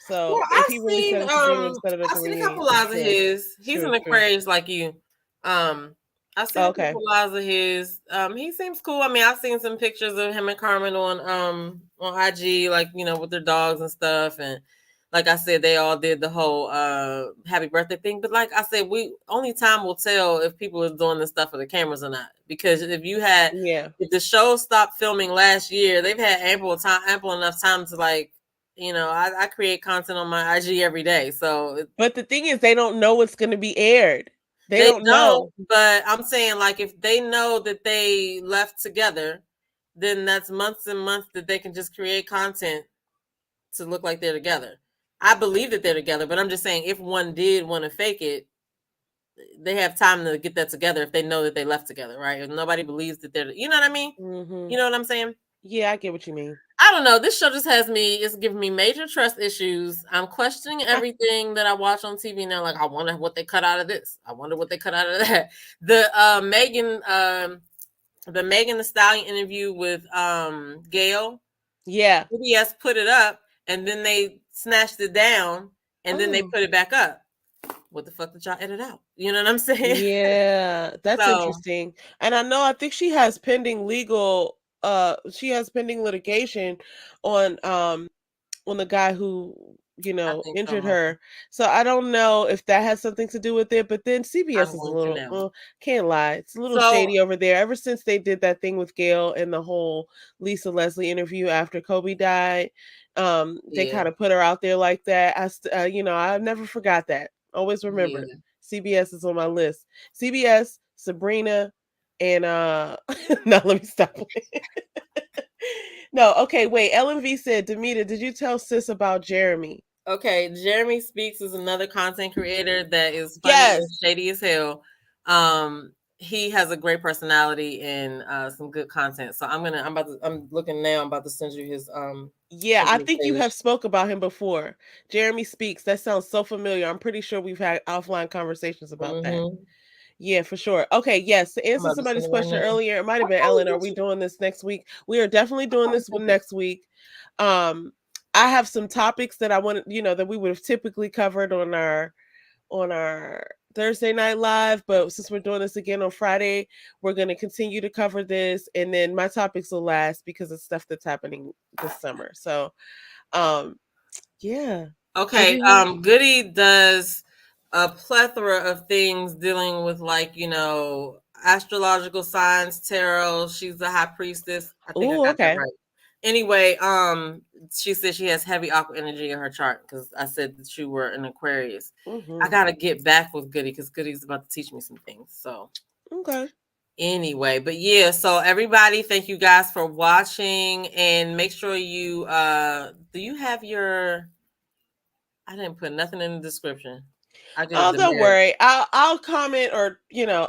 So if he really said it to Sabrina, said it I've to seen me, a couple lives of his. He's an Aquarius like you. I've seen a couple lives of his. He seems cool. I mean, I've seen some pictures of him and Carmen on IG, like with their dogs and stuff. And like I said, they all did the whole happy birthday thing. But like I said, only time will tell if people are doing this stuff for the cameras or not. Because if the show stopped filming last year, they've had ample enough time to I create content on my IG every day. So, but the thing is, they don't know what's going to be aired. They don't know. But I'm saying, like, if they know that they left together, then that's months and months that they can just create content to look like they're together. I believe that they're together, but I'm just saying, if one did want to fake it, they have time to get that together if they know that they left together, right? If nobody believes that they're, you know what I mean? Mm-hmm. You know what I'm saying? Yeah, I get what you mean. I don't know. This show just it's giving me major trust issues. I'm questioning everything that I watch on TV now. Like, I wonder what they cut out of this. I wonder what they cut out of that. The Megan Thee Stallion interview with Gail. Yeah. CBS put it up, and then they snatched it down, and then they put it back up. What the fuck did y'all edit out? You know what I'm saying? Yeah, that's interesting. And I think she has pending litigation on the guy who injured her. So I don't know if that has something to do with it, but then CBS is a little can't lie, it's a little shady over there. Ever since they did that thing with Gail and the whole Lisa Leslie interview after Kobe died, they kind of put her out there like that. I never forgot that. Always remember. CBS is on my list. CBS, Sabrina, and no, let me stop playing. No, okay, wait. LMV said, Demetra, did you tell sis about Jeremy? Okay, Jeremy Speaks is another content creator that is funny and shady as hell. He has a great personality and some good content. So I'm looking now. I'm about to send you his Yeah, I think you have spoke about him before. Jeremy Speaks. That sounds so familiar. I'm pretty sure we've had offline conversations about that. Yeah, for sure. Okay, yes. To answer somebody's question earlier, it might have been Ellen. Are we doing this next week? We are definitely doing this one next week. I have some topics that I want that we would have typically covered on our Thursday Night Live, but since we're doing this again on Friday, we're going to continue to cover this, and then my topics will last because of stuff that's happening this summer. So, yeah. Okay. Goody does a plethora of things dealing with astrological signs, tarot. She's a high priestess. I think I got that right. Anyway, she said she has heavy aqua energy in her chart because I said that you were an Aquarius. I gotta get back with Goody because Goody's about to teach me some things. So anyway, but yeah, so everybody, thank you guys for watching, and make sure you do you have your I didn't put nothing in the description. Don't worry. I'll comment, or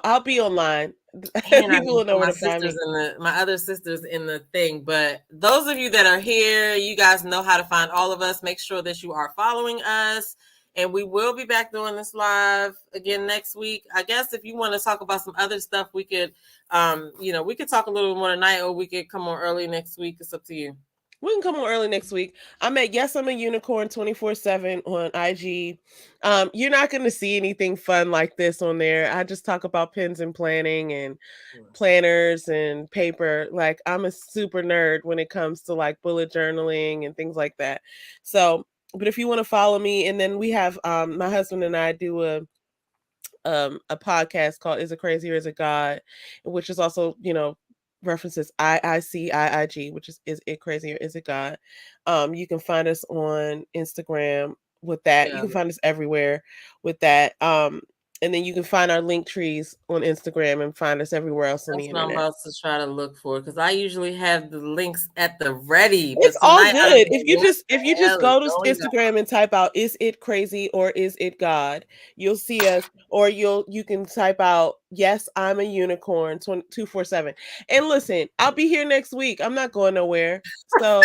I'll be online And People will know where to find me. my other sisters in the thing. But those of you that are here, you guys know how to find all of us. Make sure that you are following us. And we will be back doing this live again next week. I guess if you want to talk about some other stuff, we could, we could talk a little more tonight, or we could come on early next week. It's up to you. We can come on early next week. I'm a Unicorn 24/7 on IG. You're not going to see anything fun like this on there. I just talk about pens and planning and planners and paper. Like, I'm a super nerd when it comes to like bullet journaling and things like that. So, but if you want to follow me, and then we have my husband and I do a podcast called Is It Crazy or Is It God, which is also, references IICIIG, which is It Crazy or Is It God? You can find us on Instagram with that. You can find us everywhere with that. And then you can find our link trees on Instagram and find us everywhere else on the internet. That's what I'm about to try to look for, because I usually have the links at the ready. It's all good. If you just go to Instagram and type out "Is it crazy or is it God?" you'll see us, or you can type out "Yes, I'm a unicorn 247." And listen, I'll be here next week. I'm not going nowhere. So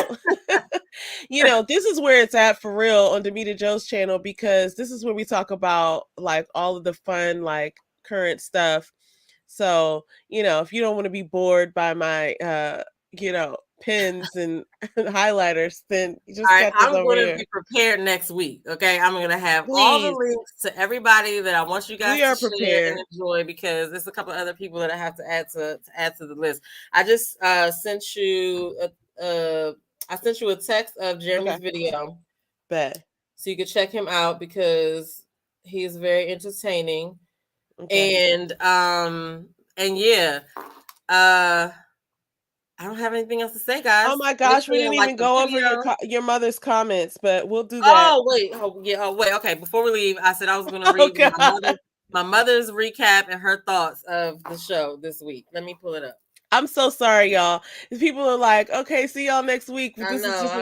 this is where it's at for real on Demetri Joe's channel, because this is where we talk about like all of the fun, like current stuff. So, if you don't want to be bored by my, pens and highlighters, then you just got this I'm over going here. to be prepared next week. Okay. I'm going to have all the links to everybody that I want you guys to share and enjoy, because there's a couple of other people that I have to add to the list. I just sent you a text of Jeremy's video. Bet. So you can check him out, because he is very entertaining. Okay. And yeah, I don't have anything else to say, guys. Oh my gosh, we didn't even go over your mother's comments, but we'll do that. Oh wait, okay. Before we leave, I said I was going to read my mother's recap and her thoughts of the show this week. Let me pull it up. I'm so sorry, y'all. People are like, okay, see y'all next week. But this is just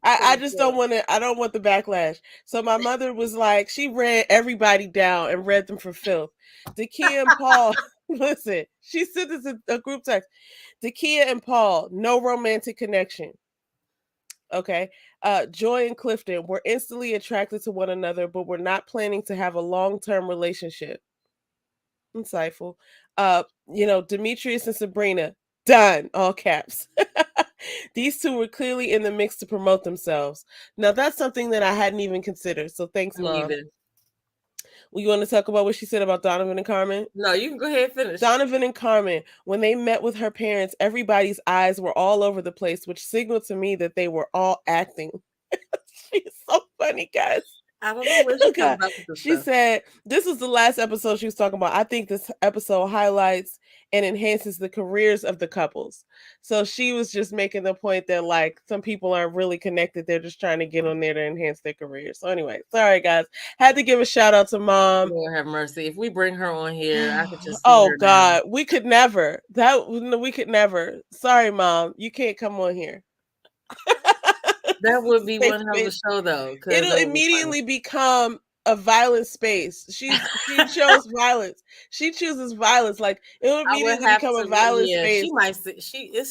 I just don't want to. I don't want the backlash. So my mother was like, she read everybody down and read them for filth. Dakia and Paul, listen, she sent this in a group text. Dakia and Paul, no romantic connection. Okay. Joy and Clifton were instantly attracted to one another, but were not planning to have a long-term relationship. Insightful. Demetrius and Sabrina, done, all caps. These two were clearly in the mix to promote themselves. Now that's something that I hadn't even considered. So thanks, Mom. You want to talk about what she said about Donovan and Carmen? No, you can go ahead and finish. Donovan and Carmen, when they met with her parents, everybody's eyes were all over the place, which signaled to me that they were all acting. She's so funny, guys. I don't know where she comes up with this She said this is the last episode she was talking about. I think this episode highlights and enhances the careers of the couples. So she was just making the point that like some people aren't really connected. They're just trying to get on there to enhance their careers. So anyway, sorry guys. Had to give a shout out to Mom. Lord have mercy. If we bring her on here, I could just see her God, now. We could never. We could never. Sorry, Mom. You can't come on here. That would be one hell of a show, though. It'll immediately become a violent space. She chose violence. She chooses violence. Like it will immediately become a violent space.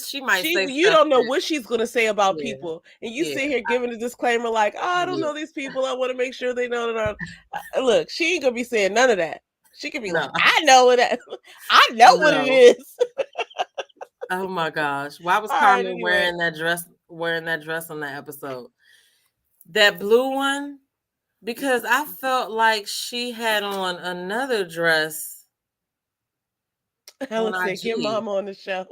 She might say you don't know what she's gonna say about people, and you sit here giving a disclaimer like, "Oh, I don't know these people. I want to make sure they know that." Look, she ain't gonna be saying none of that. She could be like, "I know what I know what it is." Oh my gosh! Why was Carmen wearing that dress? Wearing that dress on that episode, that blue one, because I felt like she had on another dress. Let's say, get Mom on the show.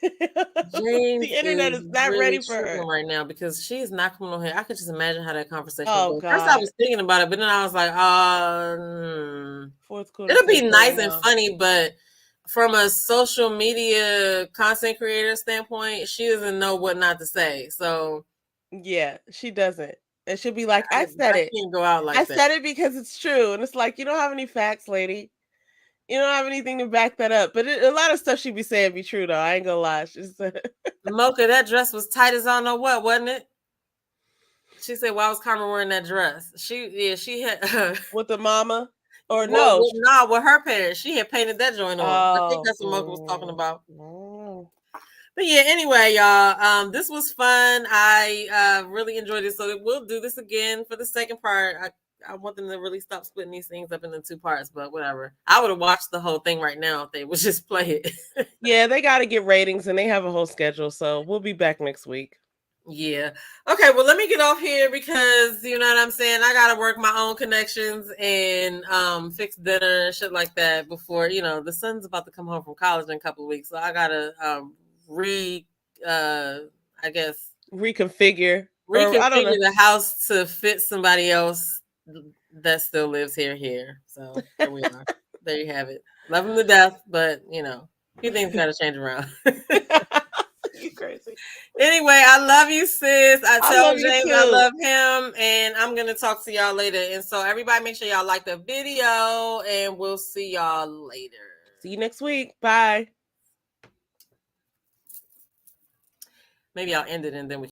The internet is not ready for her right now, because she is not coming on here. I could just imagine how that conversation would go. First I was thinking about it, but then I was like, it'll be nice and funny, but from a social media content creator standpoint, she doesn't know what not to say. So yeah, she doesn't. And she'll be like, I said it. Can't go out like I said it because it's true. And it's like, you don't have any facts, lady. You don't have anything to back that up. But a lot of stuff she be saying be true, though. I ain't gonna lie. Mocha, that dress was tight as I don't know what, wasn't it? She said, why was Carmen wearing that dress? She had with the mama. Or no? With her parents. She had painted that joint on. I think that's what Mocha was talking about. But yeah, anyway, y'all, this was fun. I really enjoyed it. So we'll do this again for the second part. I want them to really stop splitting these things up into 2 parts, but whatever. I would have watched the whole thing right now if they would just play it. Yeah, they got to get ratings and they have a whole schedule. So we'll be back next week. Yeah. Okay, well, let me get off here because, you know what I'm saying? I got to work my own connections and fix dinner and shit like that before, you know, the son's about to come home from college in a couple of weeks. So I got to reconfigure the house to fit somebody else that still lives here. So there we are. There you have it. Love him to death, but you know, a few things got to change around. You crazy. Anyway, I love you, sis. I tell James too. I love him, and I'm gonna talk to y'all later. And so everybody, make sure y'all like the video, and we'll see y'all later. See you next week. Bye. Maybe I'll end it and then we